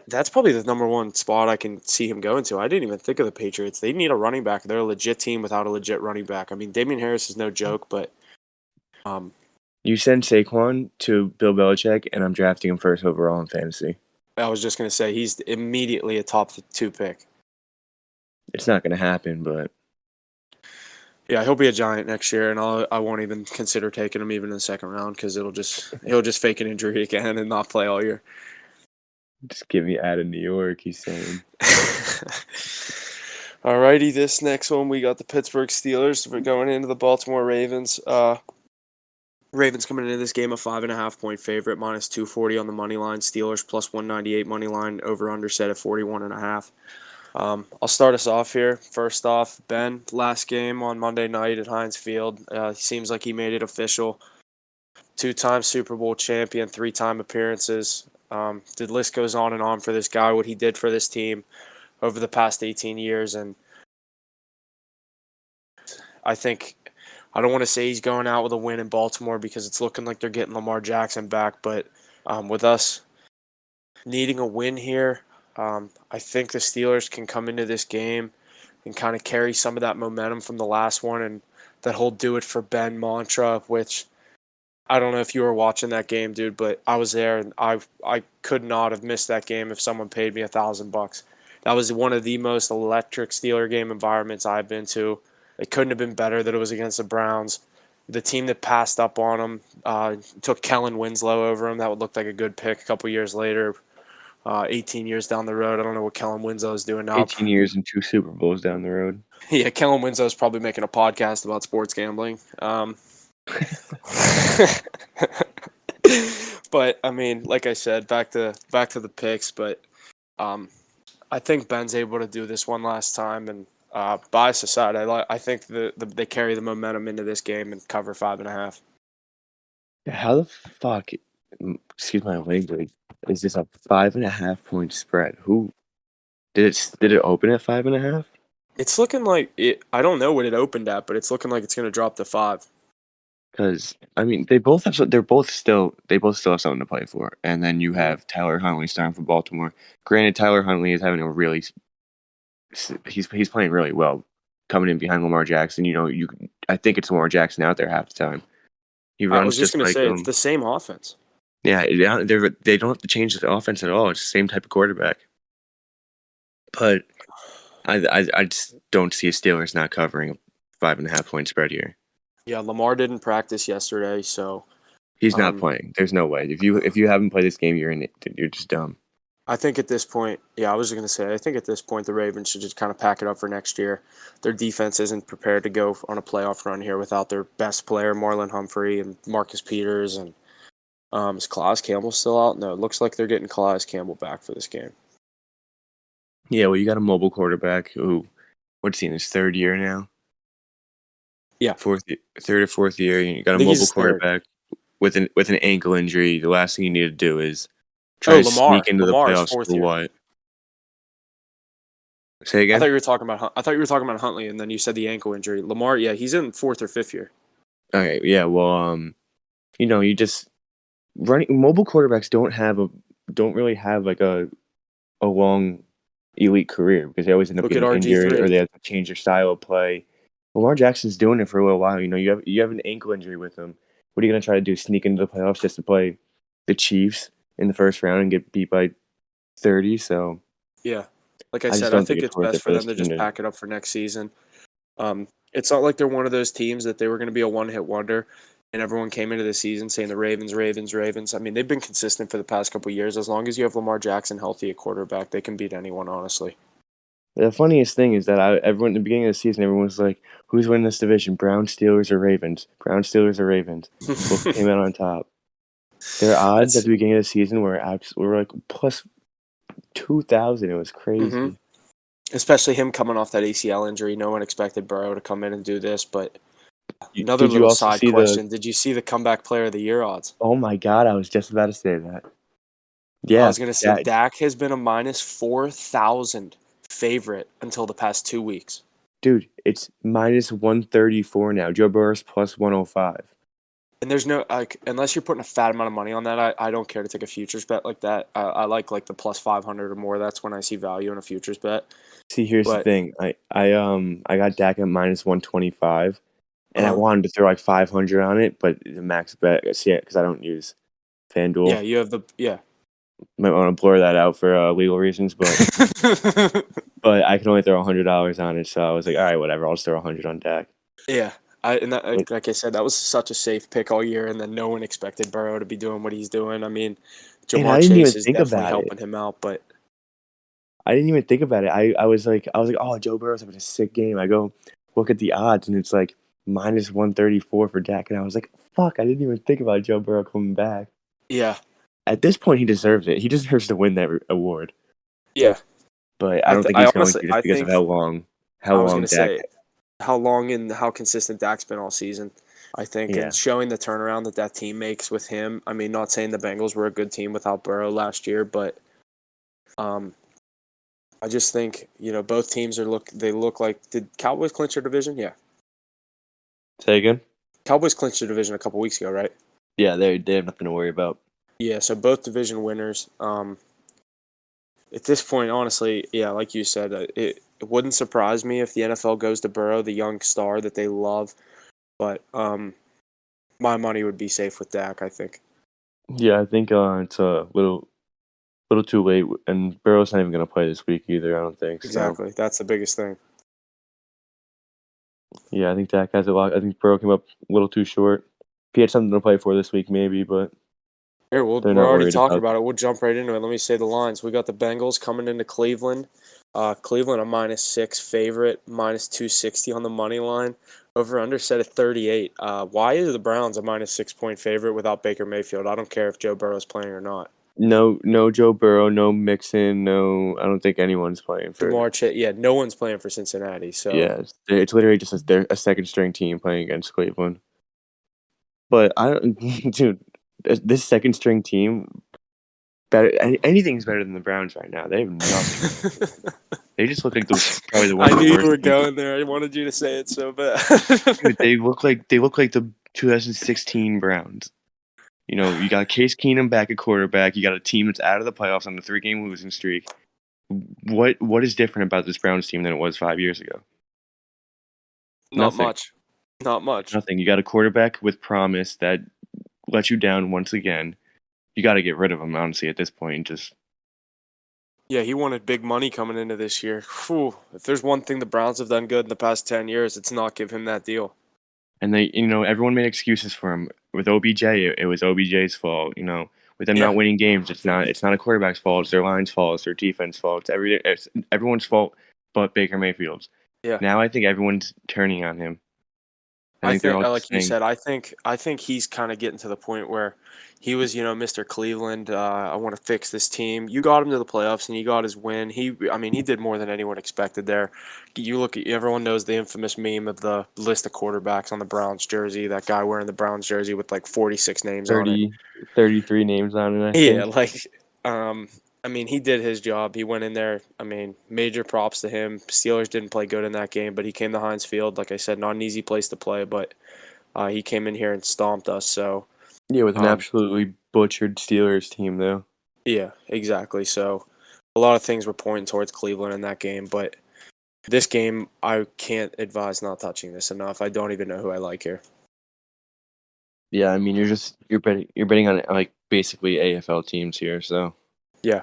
that's probably the number one spot I can see him going to. I didn't even think of the Patriots. They need a running back. They're a legit team without a legit running back. I mean, Damian Harris is no joke, but You send Saquon to Bill Belichick, and I'm drafting him first overall in fantasy. I was just gonna say he's immediately a top 2 pick. It's not going to happen, but Yeah, he'll be a Giant next year, and I won't even consider taking him even in the second round because he'll just fake an injury again and not play all year. just get me out of New York, he's saying. Alrighty, this next one we got the Pittsburgh Steelers. We're going into the Baltimore Ravens. Ravens coming into this game a 5.5-point favorite, minus 240 on the money line. Steelers plus 198 money line. Over under set at 41.5. I'll start us off here. First off, Ben, last game on Monday night at Heinz Field. Seems like he made it official. 2-time Super Bowl champion, 3-time appearances. The list goes on and on for this guy, what he did for this team over the past 18 years. And I don't want to say he's going out with a win in Baltimore because it's looking like they're getting Lamar Jackson back. But with us needing a win here, I think the Steelers can come into this game and kind of carry some of that momentum from the last one and that whole do it for Ben mantra, which I don't know if you were watching that game, dude, but I was there and I could not have missed that game if someone paid me $1,000. That was one of the most electric Steeler game environments I've been to. It couldn't have been better that it was against the Browns. The team that passed up on them took Kellen Winslow over him. That would look like a good pick a couple years later. 18 years down the road. I don't know what Kellen Winslow is doing now. 18 years and 2 Super Bowls down the road. Yeah, Kellen Winslow is probably making a podcast about sports gambling. But I mean, like I said, back to the picks. But I think Ben's able to do this one last time, and bias aside, I think they carry the momentum into this game and cover 5.5. How the fuck, excuse my language, is this a 5.5-point spread? Who did it open at 5.5? It's looking like it. I don't know what it opened at, but it's looking like it's going to drop to 5. Because I mean, they both have still have something to play for, and then you have Tyler Huntley starting for Baltimore. Granted, Tyler Huntley is having a really he's playing really well, coming in behind Lamar Jackson. I think it's Lamar Jackson out there half the time. He runs I was just going to like say it's the same offense. Yeah, they don't have to change the offense at all. It's the same type of quarterback. But I just don't see a Steelers not covering a 5.5-point spread here. Yeah, Lamar didn't practice yesterday, so he's not playing. There's no way. If you haven't played this game, you're just dumb. I think at this point, I was going to say, I think at this point the Ravens should just kind of pack it up for next year. Their defense isn't prepared to go on a playoff run here without their best player, Marlon Humphrey and Marcus Peters. And is Calais Campbell still out? No, it looks like they're getting Calais Campbell back for this game. Yeah, well, you got a mobile quarterback who, what's he in his third year now? Yeah, third or fourth year. You got a mobile quarterback with an ankle injury. The last thing you need to do is try to sneak into the playoffs for what? Say again. I thought you were talking about Huntley, and then you said the ankle injury. Lamar, yeah, he's in 4th or 5th year. Okay, yeah. Well, you just mobile quarterbacks don't really have like a long elite career because they always end up getting injured or they have to change their style of play. Lamar Jackson's doing it for a little while. You have an ankle injury with him. What are you going to try to do? Sneak into the playoffs just to play the Chiefs in the first round and get beat by 30? So yeah, like I said, I think it's best for them to just pack it up for next season. It's not like they're one of those teams that they were going to be a one-hit wonder, and everyone came into the season saying the Ravens. I mean, they've been consistent for the past couple of years. As long as you have Lamar Jackson healthy at quarterback, they can beat anyone, honestly. The funniest thing is that everyone at the beginning of the season, everyone was like, "Who's winning this division? Brown, Steelers, or Ravens? Brown, Steelers, or Ravens?" Both came out on top. Their odds at That's the beginning of the season were like plus 2,000. It was hmm crazy. especially him coming off that ACL injury. No one expected Burrow to come in and do this. But another Did you little also side see the? question: did you see the comeback player of the year odds? Oh my God! I was just about to say that. I Yeah, was gonna say that Dak has been a minus 4,000 favorite until the past 2 weeks. dude, it's minus 134 now. Joe Burrow's plus 105. And there's no like unless you're putting a fat amount of money on that, I don't care to take a futures bet like that. I like the plus 500 or more. That's when I see value in a futures bet. See, here's the But thing. I got Dak at minus 125, and I uh wanted to throw like 500 on it, but the max bet, see it because I don't use yeah, FanDuel. you have the yeah. Might want to blur that out for legal reasons, but I can only throw $100 on it, so I was like, all right, whatever. I'll just throw 100 on Dak. Yeah. I and that, But like I said, that was such a safe pick all year, and then no one expected Burrow to be doing what he's doing. I mean, and Jamar I didn't Chase even is think definitely about it. helping him out, but I didn't even think about it. I was like, oh, Joe Burrow's having a sick game. I go look at the odds, and it's like minus 134 for Dak, and I was like, fuck, I didn't even think about Joe Burrow coming back. yeah, At this point, he deserves it. He deserves to win that award. yeah. But I don't think I he's going honestly to just I because of think how I was long gonna Dak. say how long and how consistent Dak's been all season. I think, and Yeah, showing the turnaround that team makes with him. I mean, not saying the Bengals were a good team without Burrow last year, but um, I just think both teams they look like did Cowboys clinch their division? Yeah, say again. Cowboys clinched their division a couple weeks ago, right? Yeah, they have nothing to worry about. Yeah, so both division winners. At this point, honestly, yeah, like you said, it wouldn't surprise me if the NFL goes to Burrow, the young star that they love, but my money would be safe with Dak, I think. Yeah, I think it's a little too late, and Burrow's not even going to play this week either. I don't think so. Exactly. That's the biggest thing. Yeah, I think Dak has a lot. I think Burrow came up a little too short. If he had something to play for this week, maybe, but Here, they're we're not already worried talking about. about it. We'll jump right into it. Let me say the lines. We got the Bengals coming into Cleveland. Cleveland a -6 favorite, -260 on the money line. Over under set at 38. Why are the Browns a -6 point favorite without Baker Mayfield? I don't care if Joe Burrow is playing or not. No Joe Burrow, no Mixon, no. I don't think anyone's playing for. Jamar Chase, yeah, no one's playing for Cincinnati. So Yeah, it's literally just they're a second string team playing against Cleveland. But I don't, dude. This second string team better. Anything's better than the Browns right now. They have nothing. They just look like probably one I of the knew you worst were teams. going there. I wanted you to say it so bad. Dude, they look like the 2016 Browns. You know, you got Case Keenum back at quarterback. You got a team that's out of the playoffs on a 3-game losing streak. What is different about this Browns team than it was 5 years ago? Not Nothing. much. Not much. Nothing. You got a quarterback with promise that let you down once again. You got to get rid of him, honestly, at this point. Just Yeah, he wanted big money coming into this year. Whew. If there's one thing the Browns have done good in the past 10 years, it's not give him that deal. and everyone made excuses for him. With OBJ, it was OBJ's fault. With them Yeah. not winning games, it's not a quarterback's fault. It's their line's fault. It's their defense fault. It's everyone's fault, but Baker Mayfield's. Yeah. Now I think everyone's turning on him. I I think they're think, all like just you saying, said, I think he's kind of getting to the point where he was, Mr. Cleveland. I want to fix this team. You got him to the playoffs, and you got his win. I mean, he did more than anyone expected there. You look at everyone knows the infamous meme of the list of quarterbacks on the Browns jersey. That guy wearing the Browns jersey with like 46 names on it. 30, 33 names on it, I Yeah, think. like, um, I mean, he did his job. He went in there. I mean, major props to him. Steelers didn't play good in that game, but he came to Heinz Field. Like I said, not an easy place to play, but he came in here and stomped us. So, Yeah, with an um, absolutely butchered Steelers team, though. yeah, exactly. So, a lot of things were pointing towards Cleveland in that game, but this game, I can't advise not touching this enough. I don't even know who I like here. Yeah, I mean, you're betting on like basically AFL teams here, so Yeah.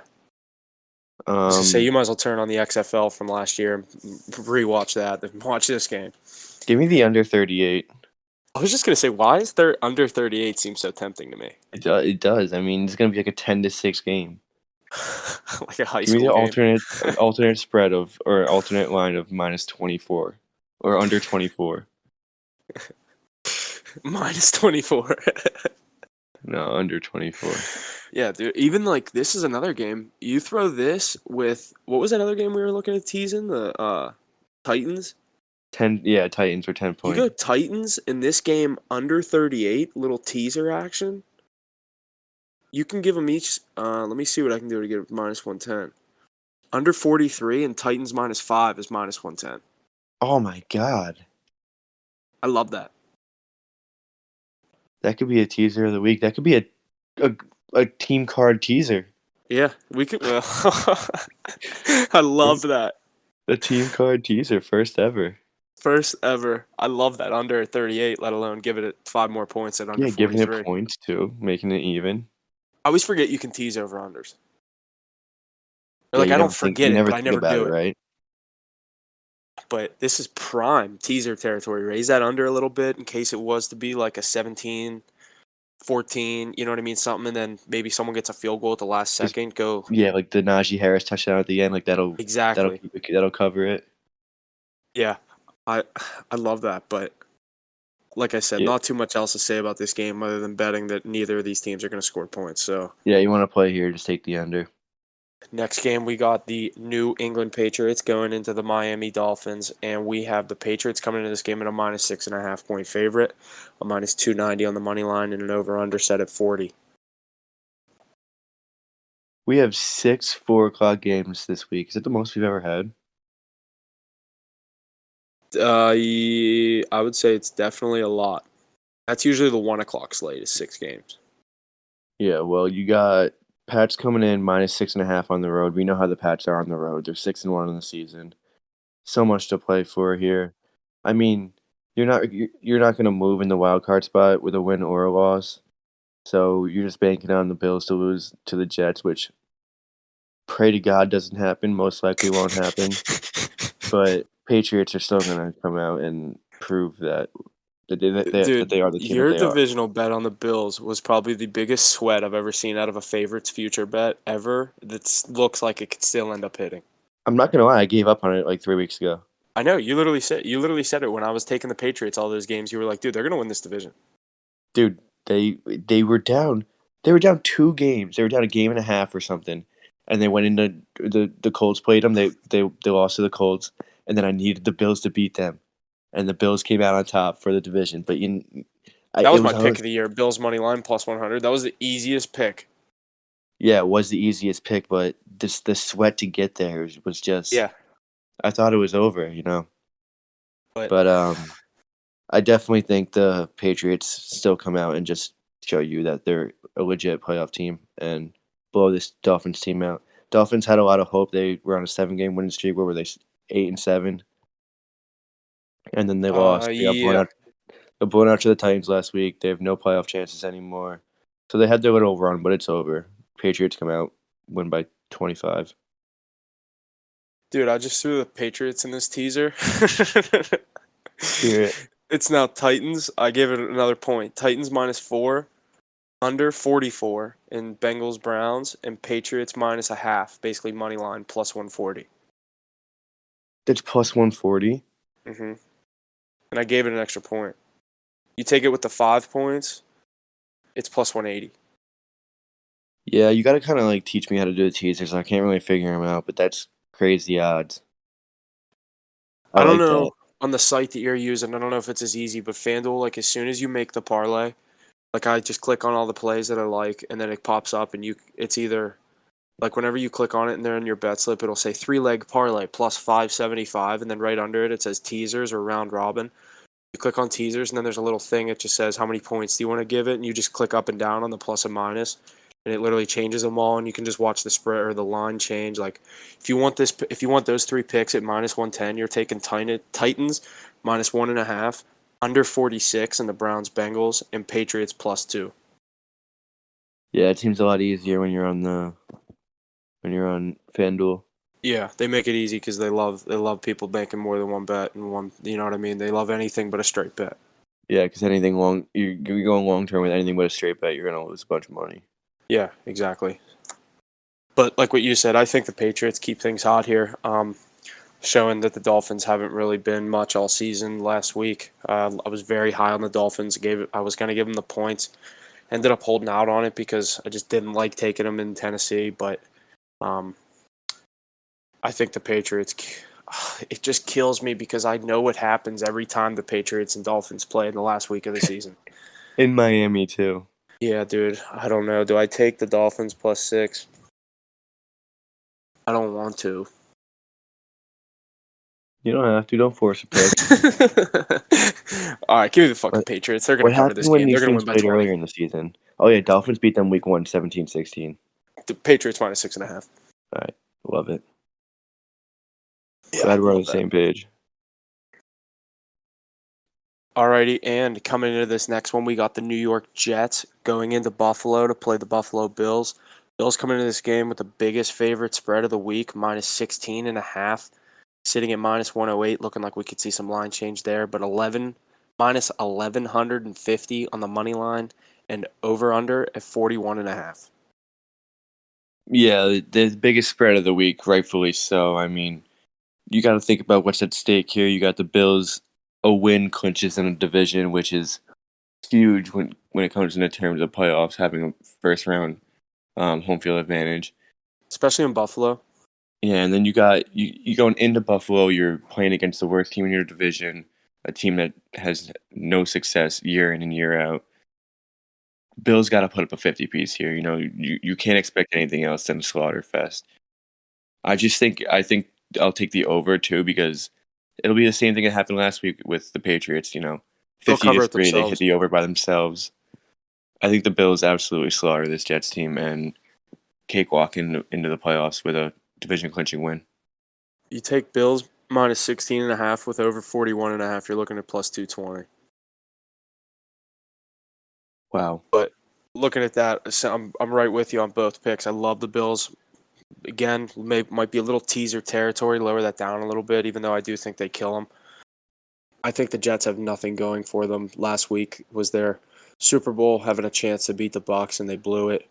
I was gonna say um, you might as well turn on the XFL from last year and rewatch that and watch this game. give me the under 38. I was just gonna say, why is there under 38 seem so tempting to me? It does. I mean, it's gonna be like a 10-6 game. like a high Give me the school game. alternate spread of or alternate line of -24 or under 24. -24. No, under 24. Yeah, dude. Even like this is another game. You throw this with what was that other game we were looking at teasing? The Titans. 10, yeah, Titans were 10 You go point. Titans in this game under 38, little teaser action. You can give them each. Let me see what I can do to get it -110. Under 43 and Titans -5 is -110. Oh my god. I love that. That could be a teaser of the week. That could be a, a team card teaser. Yeah, we could. Well, I love that. A team card teaser, first ever. First ever. I love that under 38, let alone give it 5 more points at under Yeah, giving it 43. points too, making it even. I always forget you can tease over unders. Or Yeah, like I don't forget you it, never but I think never about do it, it. right? But this is prime teaser territory. Raise that under a little bit in case it was to be like a 17, 14, you know what I mean? Something, and then maybe someone gets a field goal at the last Just second. Go. yeah, like the Najee Harris touchdown at the end, like Exactly. that'll cover it. Yeah. I I love that, but like I said, Yeah, not too much else to say about this game other than betting that neither of these teams are going to score points. So yeah. You want to play here? Just take the under. next game, we got the New England Patriots going into the Miami Dolphins, and we have the Patriots coming into this game at a -6.5 point favorite, a -290 on the money line, and an over/under set at 40. We have 6 4 o'clock games this week. Is it the most we've ever had? I would say it's definitely a lot. That's usually the 1 o'clock slate is 6 games. Yeah. Well, you got Pats coming in -6.5 on the road. We know how the Pats are on the road. They're 6-1 in the season. So much to play for here. I mean, you're not going to move in the wild card spot with a win or a loss. So you're just banking on the Bills to lose to the Jets, which pray to God doesn't happen. Most likely won't happen. But Patriots are still going to come out and prove that Dude, they are the team that your they are. divisional bet on the Bills was probably the biggest sweat I've ever seen out of a favorite's future bet ever. That looks like it could still end up hitting. I'm not going to lie, I gave up on it like 3 weeks ago. I know you literally said it when I was taking the Patriots all those games. You were like, dude, they're gonna win this division. Dude, they were down. They were down 2 games. They were down a game and a half or something, and they went into the Colts played them. They lost to the Colts, and then I needed the Bills to beat them, and the Bills came out on top for the division. But That it was was my pick honest. of the year. Bills money line +100. That was the easiest pick. Yeah, it was the easiest pick, but the sweat to get there was just. Yeah, I thought it was over, but but I definitely think the Patriots still come out and just show you that they're a legit playoff team and blow this Dolphins team out. Dolphins had a lot of hope. They were on a 7-game winning streak. Where were they? 8-7, and then they lost. They got blown yeah, out. Got blown out to the Titans last week. They have no playoff chances anymore. So they had their little run, but it's over. Patriots come out, win by 25. dude, I just threw the Patriots in this teaser. Hear it. It's now Titans. I gave it another point. Titans -4, under 44 in Bengals Browns, and Patriots -0.5, basically money line +140. That's plus 140. And I gave it an extra point. You take it with the 5 points, it's +180. Yeah, you got to kind of like teach me how to do the teasers. I can't really figure them out, but that's crazy odds. I I don't like that. know on the site that you're using. I don't know if it's as easy, but FanDuel, like as soon as you make the parlay, like I just click on all the plays that I like, and then it pops up, and it's either like whenever you click on it and they're in your bet slip, it'll say 3-leg parlay +575, and then right under it it says teasers or round robin. You click on teasers, and then there's a little thing that just says how many points do you want to give it, and you just click up and down on the plus and minus, and it literally changes them all, and you can just watch the spread or the line change. Like if you want those 3 picks at -110, you're taking Titans -1.5, under 46, and the Browns Bengals and Patriots +2. Yeah, it seems a lot easier when you're on FanDuel. Yeah, they make it easy because they love people banking more than one bet and one. You know what I mean? They love anything but a straight bet. Yeah, because anything long, you're going long term with anything but a straight bet, you're gonna lose a bunch of money. Yeah, exactly. But like what you said, I think the Patriots keep things hot here, showing that the Dolphins haven't really been much all season. Last week, I was very high on the Dolphins. I was going to give them the points. Ended up holding out on it because I just didn't like taking them in Tennessee. But um, I think the Patriots. It just kills me because I know what happens every time the Patriots and Dolphins play in the last week of the season. In Miami too. Yeah, dude. I don't know. Do I take the Dolphins +6? I don't want to. You don't have to. Don't force a pick. All right, give me the fucking What Patriots. They're going what to cover this happened when game. They're these going to teams win by played 20. earlier in the season? Oh yeah, Dolphins beat them week 1, 17-16. The Patriots -6.5. All right, love it. Yeah, Glad we're on love the that. same page. Alrighty, and coming into this next one, we got the New York Jets going into Buffalo to play the Buffalo Bills. Bills coming into this game with the biggest favorite spread of the week, -16.5, sitting at -108, looking like we could see some line change there, but -1150 on the money line, and over under at 41.5. Yeah, the biggest spread of the week, rightfully so. I mean, you got to think about what's at stake here. You got the Bills, a win clinches in a division, which is huge when it comes into terms of playoffs, having a first round home field advantage. Especially in Buffalo. Yeah, and then you going into Buffalo, you're playing against the worst team in your division, a team that has no success year in and year out. Bills got to put up a 50 piece here. You know, you can't expect anything else than a slaughter fest. I think I'll take the over too because it'll be the same thing that happened last week with the Patriots. You know, They'll 50 to cover it 3, they hit themselves. the over by themselves. I think the Bills absolutely slaughter this Jets team and cakewalk into the playoffs with a division clinching win. You take Bills -16.5 with over 41.5, you're looking at +220. Wow. But looking at that, so I'm right with you on both picks. I love the Bills. Again, might be a little teaser territory. Lower that down a little bit, even though I do think they kill them. I think the Jets have nothing going for them. Last week was their Super Bowl, having a chance to beat the Bucs, and they blew it.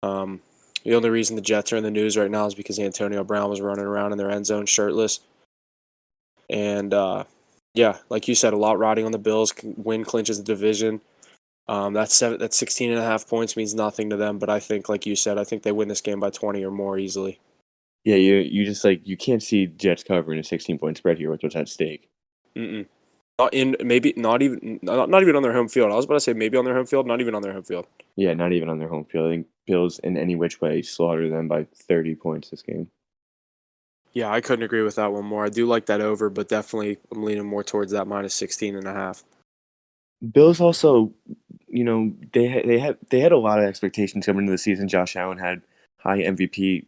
Um, the only reason the Jets are in the news right now is because Antonio Brown was running around in their end zone shirtless. And yeah, like you said, a lot riding on the Bills. Win clinches the division. That's 16.5 points means nothing to them, but I think, like you said, I think they win this game by 20 or more easily. Yeah, you just like you can't see Jets covering a 16-point spread here with what's at stake. Mm-mm. Not even on their home field. I was about to say maybe on their home field, not even on their home field. Yeah, not even on their home field. I think Bills in any which way slaughter them by 30 points this game. Yeah, I couldn't agree with that one more. I do like that over, but definitely I'm leaning more towards that -16.5. Bills also, they had a lot of expectations coming into the season. Josh Allen had high MVP.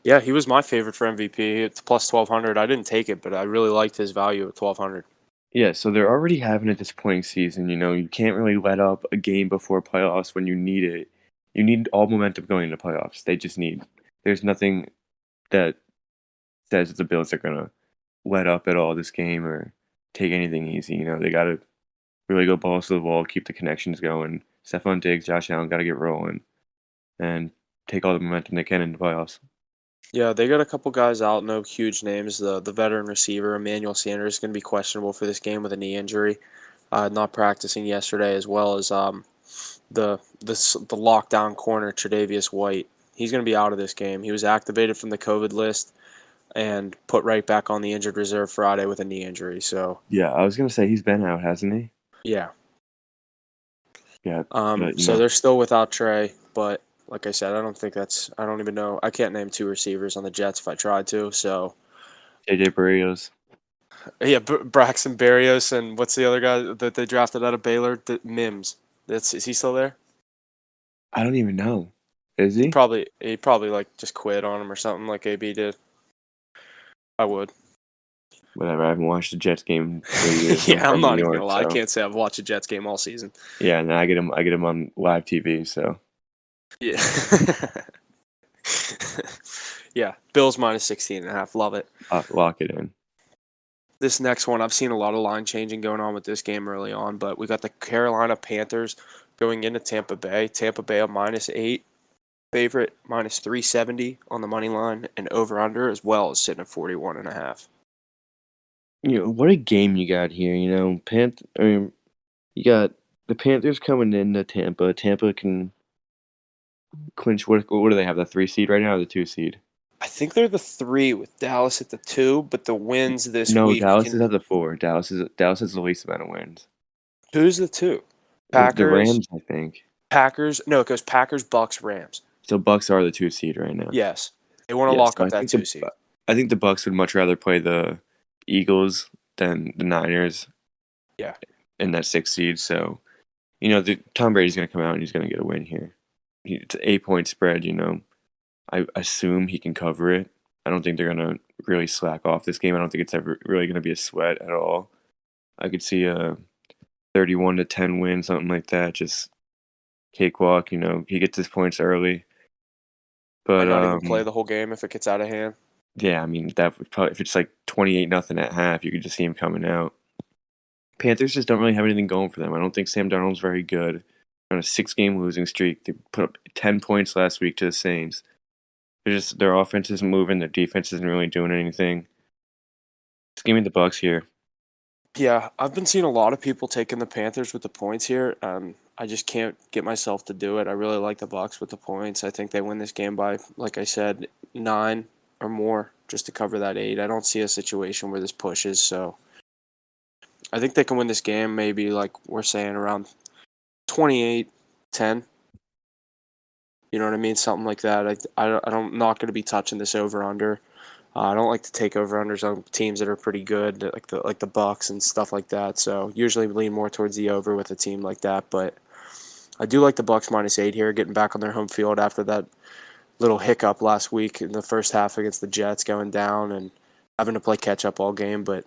Yeah, he was my favorite for MVP. It's +1200. I didn't take it, but I really liked his value at 1200. Yeah, so they're already having a disappointing season. You know, you can't really let up a game before playoffs when you need it. You need all momentum going into playoffs. They just need. There's nothing that says that the Bills are gonna let up at all this game or take anything easy. You know, they got to really go balls to the wall, keep the connections going. Stephon Diggs, Josh Allen got to get rolling and take all the momentum they can into playoffs. Yeah, they got a couple guys out, no huge names. The veteran receiver, Emmanuel Sanders, is going to be questionable for this game with a knee injury. Not practicing yesterday, as well as the lockdown corner, Tre'Davious White. He's going to be out of this game. He was activated from the COVID list and put right back on the injured reserve Friday with a knee injury. So, Yeah, I was gonna say he's been out, hasn't he? yeah. Yeah, but So they're still without Trey, but like I said, I don't even know. I can't name two receivers on the Jets if I tried to. So, JJ Barrios. yeah, Braxton Berrios and what's the other guy that they drafted out of Baylor? Mims. Is he still there? I don't even know. Is he? He probably like just quit on him or something like AB did. I would. Whatever. I haven't watched a Jets game for years. I'm Yeah, I'm from New not even York, gonna lie. I so can't say I've watched a Jets game all season. yeah. And I get him on live TV. So Yeah. Yeah. Bills -16.5. Love it. lock it in. This next one, I've seen a lot of line changing going on with this game early on, but we got the Carolina Panthers going into Tampa Bay. Tampa Bay a -8. favorite minus 370 on the money line, and over under as well is sitting at 41.5. What a game you got here. You got the Panthers coming into Tampa. Tampa can clinch. What do they have? The 3 seed right now, or the 2 seed? I think they're the 3 with Dallas at the 2, but the wins this No, week Dallas is can. at the 4. Dallas has the least amount of wins. Who's the 2? The Packers. Rams, I think. Packers. No, it goes Packers, Bucks, Rams. So Bucks are the 2 seed right now. Yes, they want to Yes, lock so up that 2 seed. I think the Bucks would much rather play the Eagles than the Niners. Yeah. In that 6 seed, so Tom Brady's going to come out and he's going to get a win here. It's an 8-point spread. I assume he can cover it. I don't think they're going to really slack off this game. I don't think it's ever really going to be a sweat at all. I could see a 31-10 win, something like that. Just cakewalk. He gets his points early. But Might not even play the whole game if it gets out of hand. Yeah, I mean that would probably, if it's like 28-0 at half, you could just see him coming out. Panthers just don't really have anything going for them. I don't think Sam Darnold's very good. On a 6-game losing streak, they put up 10 points last week to the Saints. Their offense isn't moving, their defense isn't really doing anything. Just give me the Bucks here. Yeah, I've been seeing a lot of people taking the Panthers with the points here. I just can't get myself to do it. I really like the Bucks with the points. I think they win this game by, like I said, 9 or more just to cover that 8. I don't see a situation where this pushes, so I think they can win this game maybe like we're saying around 28-10. You know what I mean? Something like that. I'm not going to be touching this over-under. I don't like to take over-unders on teams that are pretty good, like the Bucks and stuff like that. So usually lean more towards the over with a team like that. But I do like the Bucks -8 here, getting back on their home field after that little hiccup last week in the first half against the Jets, going down and having to play catch up all game. But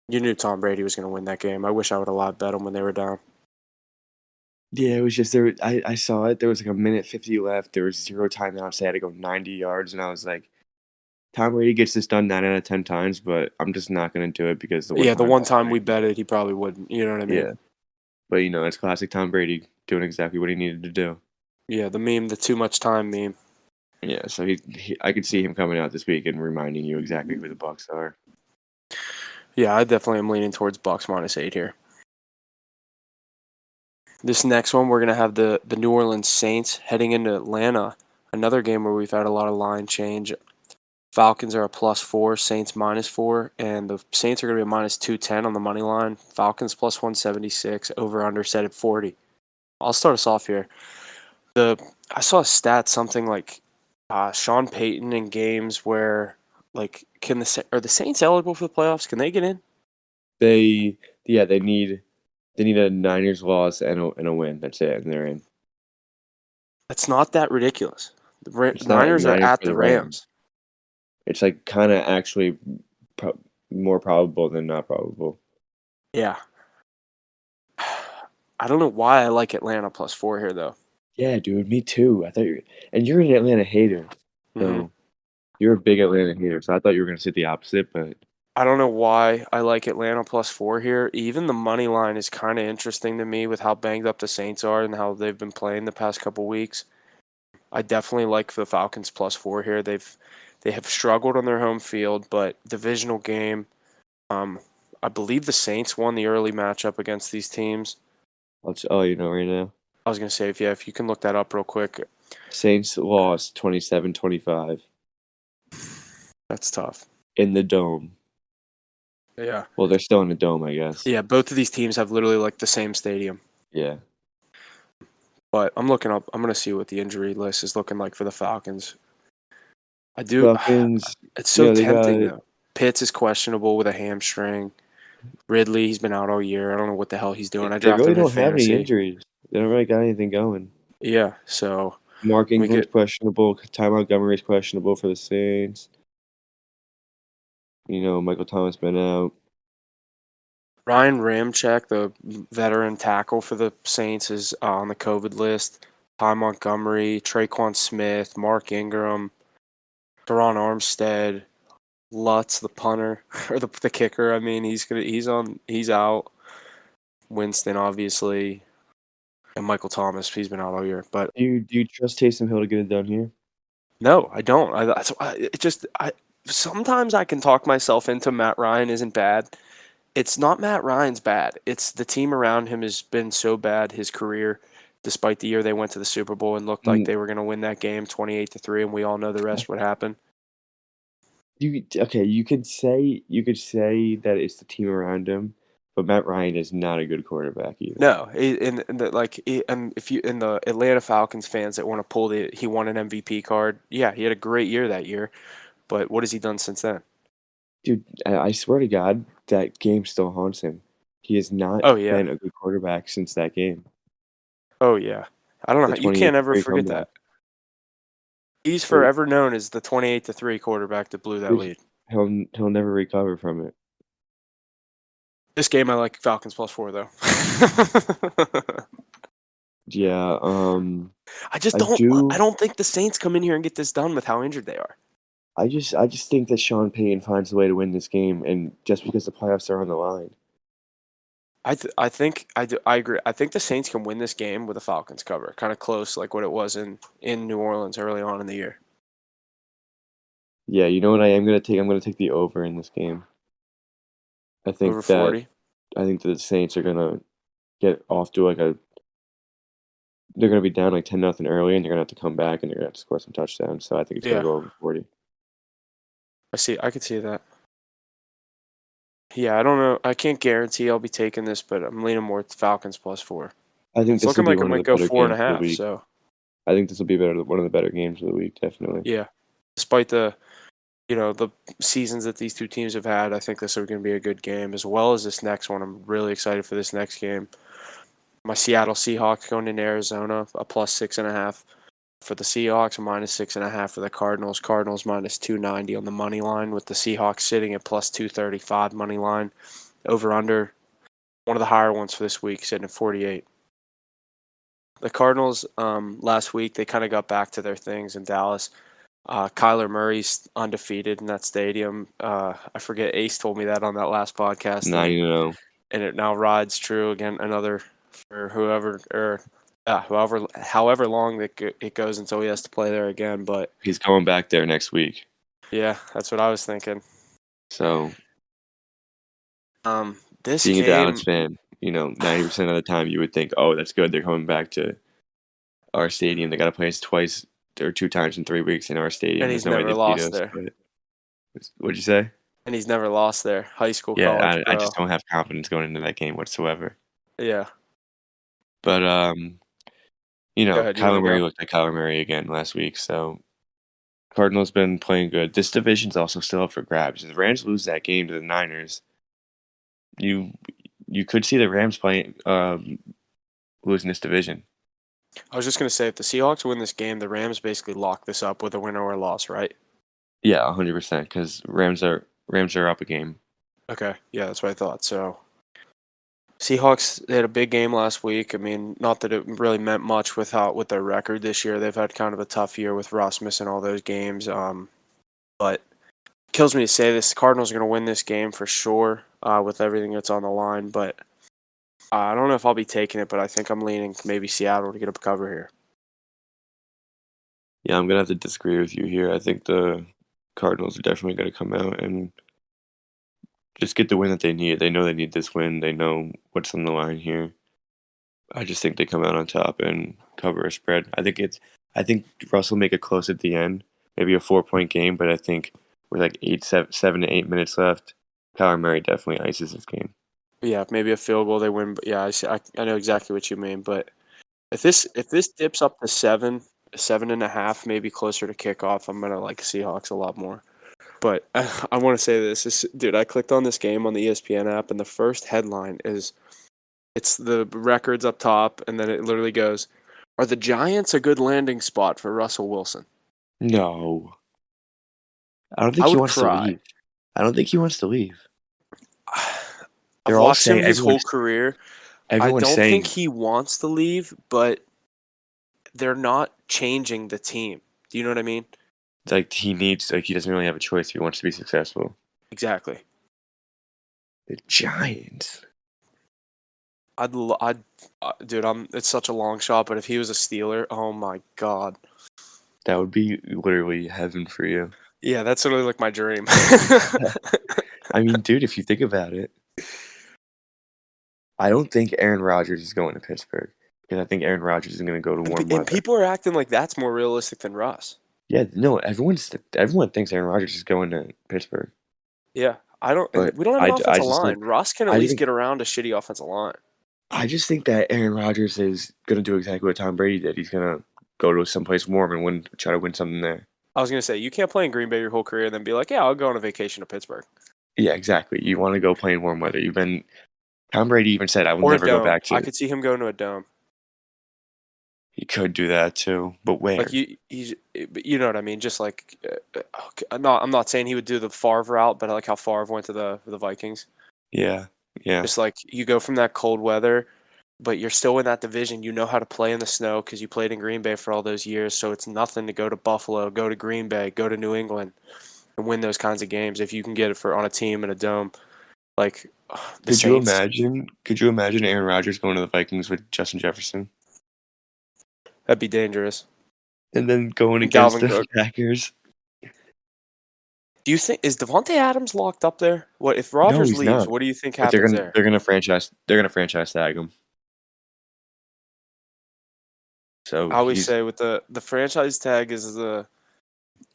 you knew Tom Brady was going to win that game. I wish I would have live bet them when they were down. Yeah, it was just there. I saw it. There was like a minute 50 left. There was 0 timeouts. They had to go 90 yards, and I was like, Tom Brady gets this done 9 out of 10 times, but I'm just not going to do it because the one time we bet it, he probably wouldn't. You know what I mean? Yeah, but it's classic Tom Brady doing exactly what he needed to do. Yeah, the meme, the too much time meme. Yeah, so I could see him coming out this week and reminding you exactly who the Bucks are. Yeah, I definitely am leaning towards Bucks -8 here. This next one, we're going to have the New Orleans Saints heading into Atlanta. Another game where we've had a lot of line change. Falcons are a +4, Saints -4, and the Saints are going to be a -210 on the money line. Falcons +176, over/under set at 40. I'll start us off here. I saw a stat, something like Sean Payton in games where, like, are the Saints eligible for the playoffs? Can they get in? They need a Niners loss and a win. That's it, and they're in. That's not that ridiculous. The It's not Niners are Niners at for the the Rams. It's like kind of actually more probable than not probable. Yeah. I don't know why I like Atlanta +4 here, though. Yeah, dude, me too. And you're an Atlanta hater, so you're a big Atlanta hater. So I thought you were gonna say the opposite, but I don't know why I like Atlanta +4 here. Even the money line is kind of interesting to me with how banged up the Saints are and how they've been playing the past couple weeks. I definitely like the Falcons +4 here. They have struggled on their home field, but divisional game. I believe the Saints won the early matchup against these teams. right now. I was gonna say if you can look that up real quick. Saints lost 27-25 That's tough. in the dome. Yeah. Well, they're still in the dome, I guess. Yeah, both of these teams have literally like the same stadium. Yeah. But I'm gonna see what the injury list is looking like for the Falcons. I do. Falcons. It's so they tempting got though. Pitts is questionable with a hamstring. Ridley, he's been out all year. I don't know what the hell he's doing. I They drafted really him in don't have any fantasy. injuries. They don't really got anything going. Yeah, so Mark we Ingram's get questionable. Ty Montgomery's questionable for the Saints. Michael Thomas been out. Ryan Ramczyk, the veteran tackle for the Saints, is on the COVID list. Ty Montgomery, Traquan Smith, Mark Ingram, Teron Armstead, Lutz, the punter or the kicker. I mean, he's out. Winston, obviously. And Michael Thomas, he's been out all year. But Do you trust Taysom Hill to get it done here? no, I don't. It just sometimes I can talk myself into Matt Ryan isn't bad. It's not Matt Ryan's bad. It's the team around him has been so bad his career, despite the year they went to the Super Bowl and looked like Mm, they were going to win that game 28-3, and we all know the rest would happen. okay, you could say that it's the team around him, but Matt Ryan is not a good quarterback either. No, and if you in the Atlanta Falcons fans that want to pull he won an MVP card. Yeah, he had a great year that year, but what has he done since then? Dude, I swear to God, that game still haunts him. He has not Oh yeah, been a good quarterback since that game. oh yeah. I don't know The how you can't ever 28-3 forget comeback. that. He's It, forever known as the 28-3 quarterback that blew that dude, lead. he'll never recover from it. This game I like Falcons +4 though. Yeah, I just I don't I do. don't think the Saints come in here and get this done with how injured they are. I just think that Sean Payton finds a way to win this game, and just because the playoffs are on the line. I think I agree. I think the Saints can win this game with the Falcons cover. Kind of close like what it was in New Orleans early on in the year. Yeah, you know what I am gonna take? I'm gonna take the over in this game. I Over think that 40. I think that the Saints are gonna get off to like a. They're gonna be down like 10-0 early, and they're gonna have to come back, and they're gonna have to score some touchdowns. So I think it's gonna Yeah. go over 40. I could see that. Yeah, I don't know. I can't guarantee I'll be taking this, but I'm leaning more with the Falcons +4. I think It's this will looking be like it one of might the go better four and a games of the half. week. So I think this will be one of the better games of the week, definitely. yeah, despite the seasons that these two teams have had, I think this is going to be a good game as well as this next one. I'm really excited for this next game. My Seattle Seahawks going into Arizona, a +6.5 for the Seahawks, a -6.5 for the Cardinals. Cardinals -290 on the money line, with the Seahawks sitting at +235 money line. Over under, one of the higher ones for this week, sitting at 48. The Cardinals, last week, they kind of got back to their things in Dallas. Kyler Murray's undefeated in that stadium. I forget, Ace told me that on that last podcast, and 9-0. it now rides true again. Another for whoever or however long it goes until he has to play there again. But He's going back there next week. yeah, that's what I was thinking. So This being a Dallas game, fan, 90% of the time you would think, oh, that's good. They're coming back to our stadium. They got to play us twice or 2 times in 3 weeks in our stadium. and There's he's no way never they beat lost us. there, But what'd you say? and he's never lost there. High school, Yeah, college, I just pro. don't have confidence going into that game whatsoever. Yeah, But go ahead. You want Kyler to Murray go? looked like Kyler Murray again last week. So Cardinals been playing good. This division's also still up for grabs. If the Rams lose that game to the Niners, you you could see the Rams playing losing this division. I was just gonna say, if the Seahawks win this game, the Rams basically lock this up with a win or a loss, right? Yeah, 100%. Because Rams are up a game. Okay, yeah, that's what I thought. So Seahawks, they had a big game last week. I mean, not that it really meant much with their record this year. They've had kind of a tough year with Russ missing all those games. But it kills me to say this: the Cardinals are going to win this game for sure, with everything that's on the line. But I don't know if I'll be taking it, but I think I'm leaning maybe Seattle to get a cover here. Yeah, I'm gonna have to disagree with you here. I think the Cardinals are definitely gonna come out and just get the win that they need. They know they need this win. They know what's on the line here. I just think they come out on top and cover a spread. I think Russ will make it close at the end, maybe a 4-point game. But I think with like 7 to 8 minutes left, Kyler Murray definitely ices this game. Yeah, maybe a field goal they win. But yeah, I know exactly what you mean. But if this dips up to 7.5, maybe closer to kickoff, I'm gonna like Seahawks a lot more. But I want to say this, dude. I clicked on this game on the ESPN app, and the first headline is it's the records up top, and then it literally goes, "Are the Giants a good landing spot for Russell Wilson?" No, I don't I think he would wants to cry. leave. I don't think he wants to leave. I've They're all watched him saying his whole career. I everyone's don't think saying he wants to leave, but they're not changing the team. Do you know what I mean? like he doesn't really have a choice if he wants to be successful. Exactly. The Giants. Dude, it's such a long shot, but if he was a Steeler, oh my God. That would be literally heaven for you. Yeah, that's literally like my dream. I mean, dude, if you think about it, I don't think Aaron Rodgers is going to Pittsburgh because I think Aaron Rodgers is going to go to warm And weather. people are acting like that's more realistic than Russ. Yeah, no, everyone thinks Aaron Rodgers is going to Pittsburgh, Yeah, I don't, and but we don't have an I offensive just think line. Russ can at I least think get around a shitty offensive line. I just think that Aaron Rodgers is going to do exactly what Tom Brady did. He's going to go to someplace warm and try to win something there. I was gonna say you can't play in Green Bay your whole career and then be like, yeah, I'll go on a vacation to Pittsburgh Yeah, exactly. You want to go play in warm weather. Tom Brady even said, "I will or a never go dome. back I to." could see him going to a dome. He could do that too, but Like where? you know what I mean. Just like, okay, I'm not saying he would do the Favre route, but I like how Favre went to the Vikings. Yeah, yeah. Just like you go from that cold weather, but you're still in that division. You know how to play in the snow because you played in Green Bay for all those years. So it's nothing to go to Buffalo, go to Green Bay, go to New England, and win those kinds of games if you can get it for on a team in a dome. Like the Could you Saints, imagine? Could you imagine Aaron Rodgers going to the Vikings with Justin Jefferson that'd be dangerous. and then going And against Dalvin the Cook. Packers? Do you think is Devontae Adams locked up there? What if No, Rodgers he's leaves? not. What do you think But happens there? they're gonna franchise tag him. So I always he's say with the franchise tag is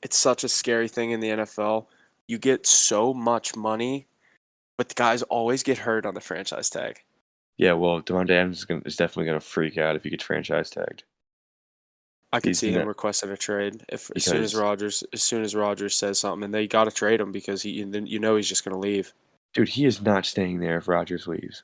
it's such a scary thing in the NFL. You get so much money, but the guys always get hurt on the franchise tag. yeah. Well, Devontae Adams is definitely gonna freak out if he gets franchise tagged. I could He's see him not requesting a trade if because as soon as Rogers says something, and they got to trade him because then he's just going to leave. dude, he is not staying there if Rodgers leaves.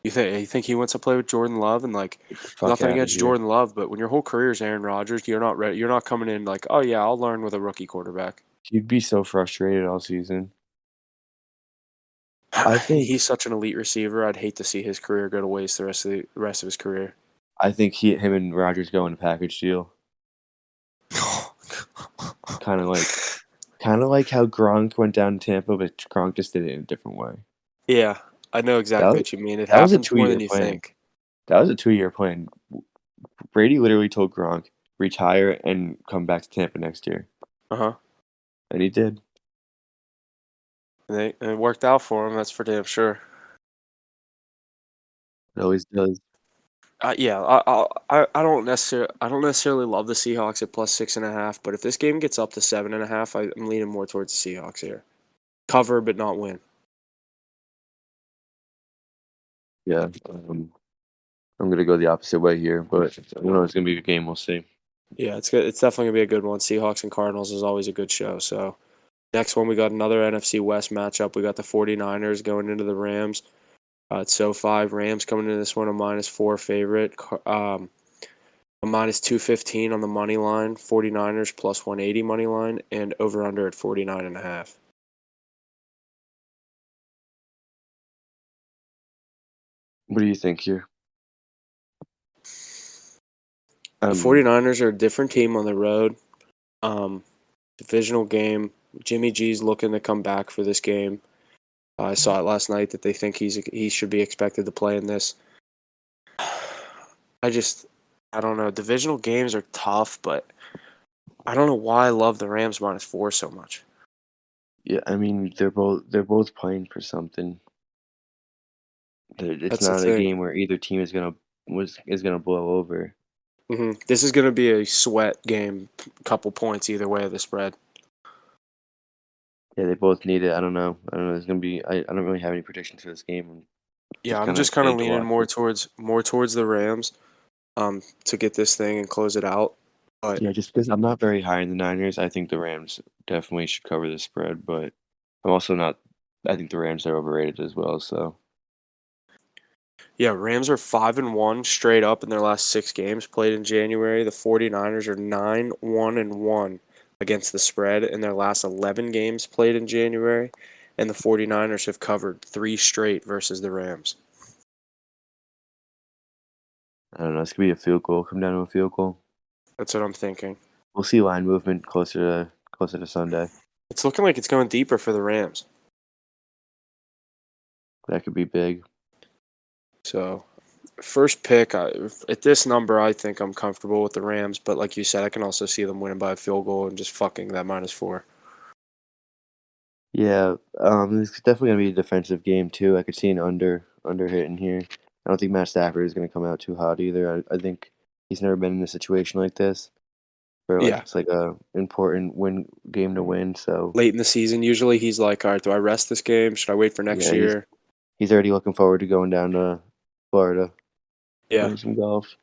You think he wants to play with Jordan Love and like Get the fuck nothing out of against here. Jordan Love, but when your whole career is Aaron Rodgers, you're not ready. You're not coming in like, oh yeah, I'll learn with a rookie quarterback. He'd be so frustrated all season. I think He's such an elite receiver. I'd hate to see his career go to waste the rest of his career. him and Rodgers go in a package deal. Kind of like Kind of like how Gronk went down to Tampa, but Gronk just did it in a different way. Yeah, I know That exactly was, what you mean. It that was a happens more 2 year than you plan. think. That was a 2 year plan. Brady literally told Gronk retire and come back to Tampa next year, Uh huh. and he did. And it worked out for him. That's for damn sure. It always does. Yeah, I don't necessarily love the Seahawks at plus 6.5, but if this game gets up to 7.5, I'm leaning more towards the Seahawks here. Cover but not win. Yeah, I'm gonna go the opposite way here, but I know it's gonna be a game. We'll see. Yeah, it's good. It's definitely gonna be a good one. Seahawks and Cardinals is always a good show. So next one we got another NFC West matchup. We got the 49ers going into the Rams. It's SoFi. Rams coming into this one a -4 favorite. A -215 on the money line. 49ers plus 180 money line and over under at 49.5. What do you think here? The 49ers are a different team on the road. Um, Divisional game. Jimmy G's looking to come back for this game. I saw it last night that they think he should be expected to play in this. I just I don't know. Divisional games are tough, but I don't know why I love the Rams -4 so much. Yeah, I mean they're both playing for something. It's That's the not a thing. game where either team is gonna blow over. This is going to be a sweat game, couple points either way of the spread. Yeah, they both need it. I don't know. I don't know. It's gonna be. I don't really have any predictions for this game. I'm Yeah, just I'm kind of just kind of excited to leaning watch it. more towards the Rams to get this thing and close it out. But Yeah, just because I'm not very high in the Niners, I think the Rams definitely should cover the spread. But I'm also not. I think the Rams are overrated as well. So yeah, Rams are 5-1 straight up in their last 6 games played in January. The 49ers are 9-1-1 against the spread in their last 11 games played in January. And the 49ers have covered 3 straight versus the Rams. I don't know. It's gonna be a field goal. Come down to a field goal. That's what I'm thinking. We'll see line movement closer to Sunday. It's looking like it's going deeper for the Rams. That could be big. So, first pick, at this number, I think I'm comfortable with the Rams. But like you said, I can also see them winning by a field goal and just fucking that -4. Yeah, it's definitely gonna be a defensive game too. I could see an under hitting here. I don't think Matt Stafford is gonna come out too hot either. I think he's never been in a situation like this where like Yeah. it's like a important win game to win. So Late in the season, usually he's like, all right, do I rest this game? Should I wait for next yeah, year? he's already looking forward to going down to Florida, Yeah. playing some golf.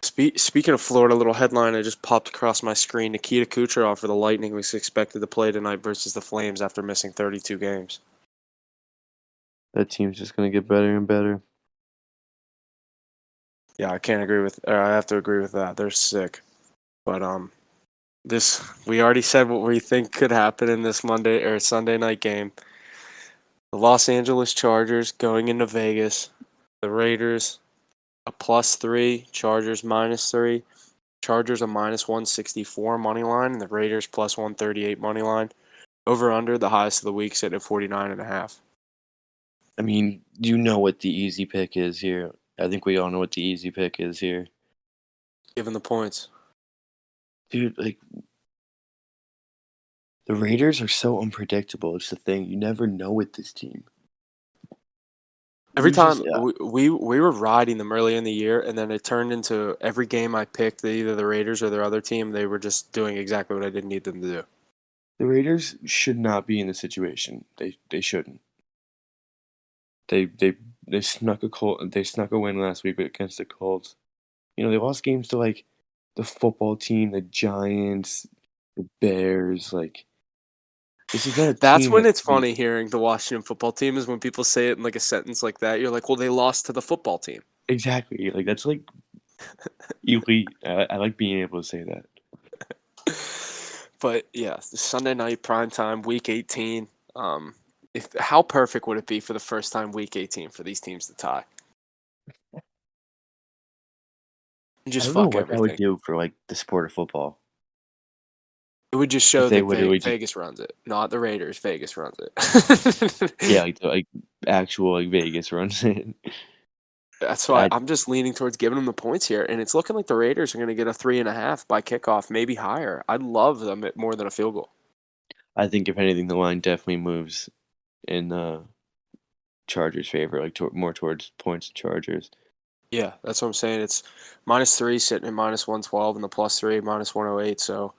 Speaking of Florida, a little headline I just popped across my screen. Nikita Kucherov for the Lightning was expected to play tonight versus the Flames after missing 32 games. That team's just gonna get better and better. Yeah, I can't agree with. I have to agree with that. They're sick. But this we already said what we think could happen in this Monday or Sunday night game. The Los Angeles Chargers going into Vegas. The Raiders a +3. Chargers -3. Chargers a -164 money line, and the Raiders +138 money line. Over under the highest of the week sitting at 49.5. I mean, you know what the easy pick is here. I think we all know what the easy pick is here. Given the points. Dude, like the Raiders are so unpredictable. It's the thing. You never know with this team. Every You just time we were riding them early in the year, and then it turned into every game I picked, either the Raiders or their other team, they were just doing exactly what I didn't need them to do. the Raiders should not be in this situation. They shouldn't. They they snuck a win last week against the Colts. You know, they lost games to like the football team, the Giants, the Bears, like this is not a That's team when that it's funny hearing the Washington football team is when people say it in like a sentence like that. You're like, well, they lost to the football team. exactly like that's like elite. I like being able to say that. But yeah, the Sunday night prime time, week 18. If how perfect would it be for the first time week 18 for these teams to tie? I Just don't know fuck what that would everything. do for like the sport of football It would just if show they that would really just Vegas runs it, not the Raiders. Vegas runs it. yeah like actual like Vegas runs it. That's why I I'm just leaning towards giving them the points here, and it's looking like the Raiders are going to get a 3.5 by kickoff, maybe higher. I'd love them at more than a field goal. I think if anything, the line definitely moves in the Chargers' favor, like more towards points to Chargers. Yeah, that's what I'm saying. It's -3 sitting at -112, and the +3 -108. So,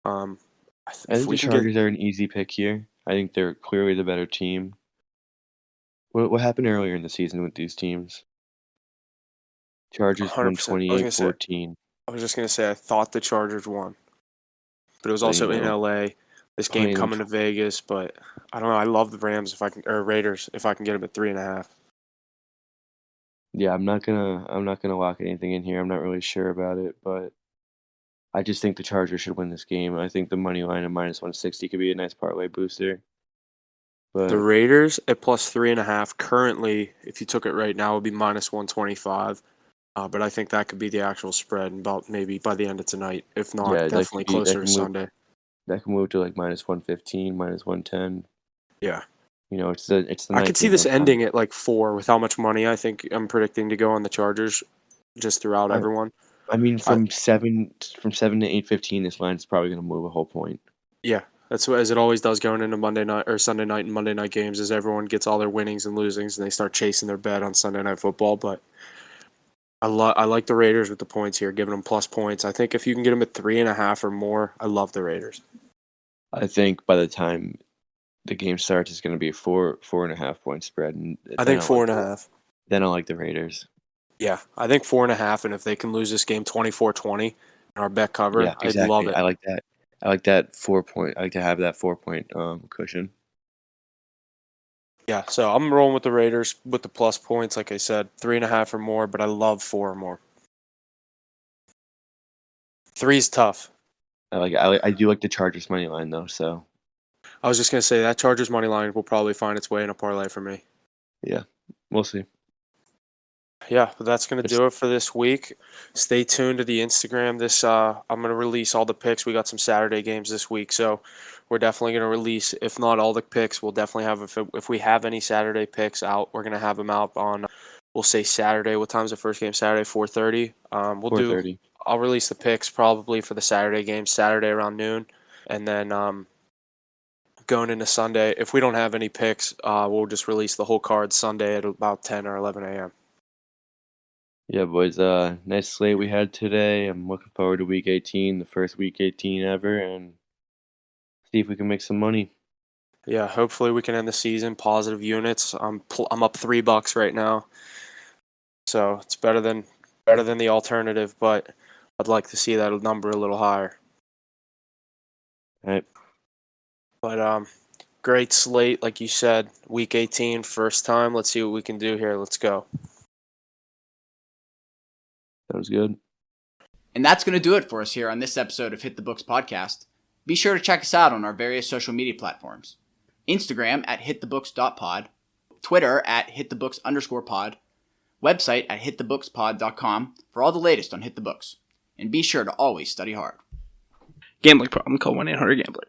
um, I if think the we can get Chargers are an easy pick here. I think they're clearly the better team. What happened earlier in the season with these teams? Chargers won 100%, I was gonna say, 28-14. I thought the Chargers won, but it was But, you also in know, LA. This game playing them coming to Vegas, but I don't know. I love the Rams if I can, or Raiders if I can get them at 3.5. yeah, I'm not gonna lock anything in here. I'm not really sure about it, but I just think the Chargers should win this game. I think the money line of -160 could be a nice parlay booster. The But Raiders at +3.5 currently, if you took it right now, would be -125. But I think that could be the actual spread, about maybe by the end of tonight. If not, yeah, that definitely could be closer to Sunday. that can move to like -115, -110. Yeah. It's the I night could see game this sometimes. ending at like 4 with how much money I think I'm predicting to go on the Chargers just throughout I everyone. I mean I from 7 to 8:15, this line's probably gonna move a whole point. Yeah, that's what, as it always does going into Monday night or Sunday night and Monday night games, is everyone gets all their winnings and losings and they start chasing their bet on Sunday night football. But I like the Raiders with the points here, giving them plus points. I think if you can get them at 3.5 or more, I love the Raiders. I think by the time the game starts, it's gonna be a 4.5 point spread, and I then think 4.5. I like the Raiders. Yeah, I think 4.5, and if they can lose this game 24-20 and our bet Yeah, cover, I'd love exactly. it. I like that. I like that 4 point. I like to have that 4 point cushion. Yeah, so I'm rolling with the Raiders with the plus points. Like I said, 3.5 or more, but I love 4 or more. Three's tough. I do like the Chargers money line though. So I was just gonna say that Chargers money line will probably find its way in a parlay for me. yeah, we'll see. Yeah, but that's gonna It's, do it for this week. Stay tuned to the Instagram. I'm gonna release all the picks. We got some Saturday games this week, so we're definitely gonna release. If not all the picks, we'll definitely have if we have any Saturday picks out, we're gonna have them out on we'll say Saturday. What time's the first game? Saturday, 4:30. We'll do. 4:30. I'll release the picks probably for the Saturday game, Saturday around noon, and then going into Sunday, if we don't have any picks, we'll just release the whole card Sunday at about 10 or 11 a.m. Yeah, boys. Nice slate we had today. I'm looking forward to Week 18, the first Week 18 ever, and see if we can make some money. Yeah, hopefully we can end the season positive units. I'm up $3 right now, so it's better than the alternative, but I'd like to see that number a little higher. All right. But great slate, like you said, Week 18, first time. Let's see what we can do here. Let's go. Sounds good. And that's going to do it for us here on this episode of Hit the Books podcast. Be sure to check us out on our various social media platforms. Instagram at hitthebooks.pod, Twitter at hitthebooks_pod, website at hitthebookspod.com for all the latest on Hit the Books. And be sure to always study hard. Gambling problem, call 1-800-GAMBLER.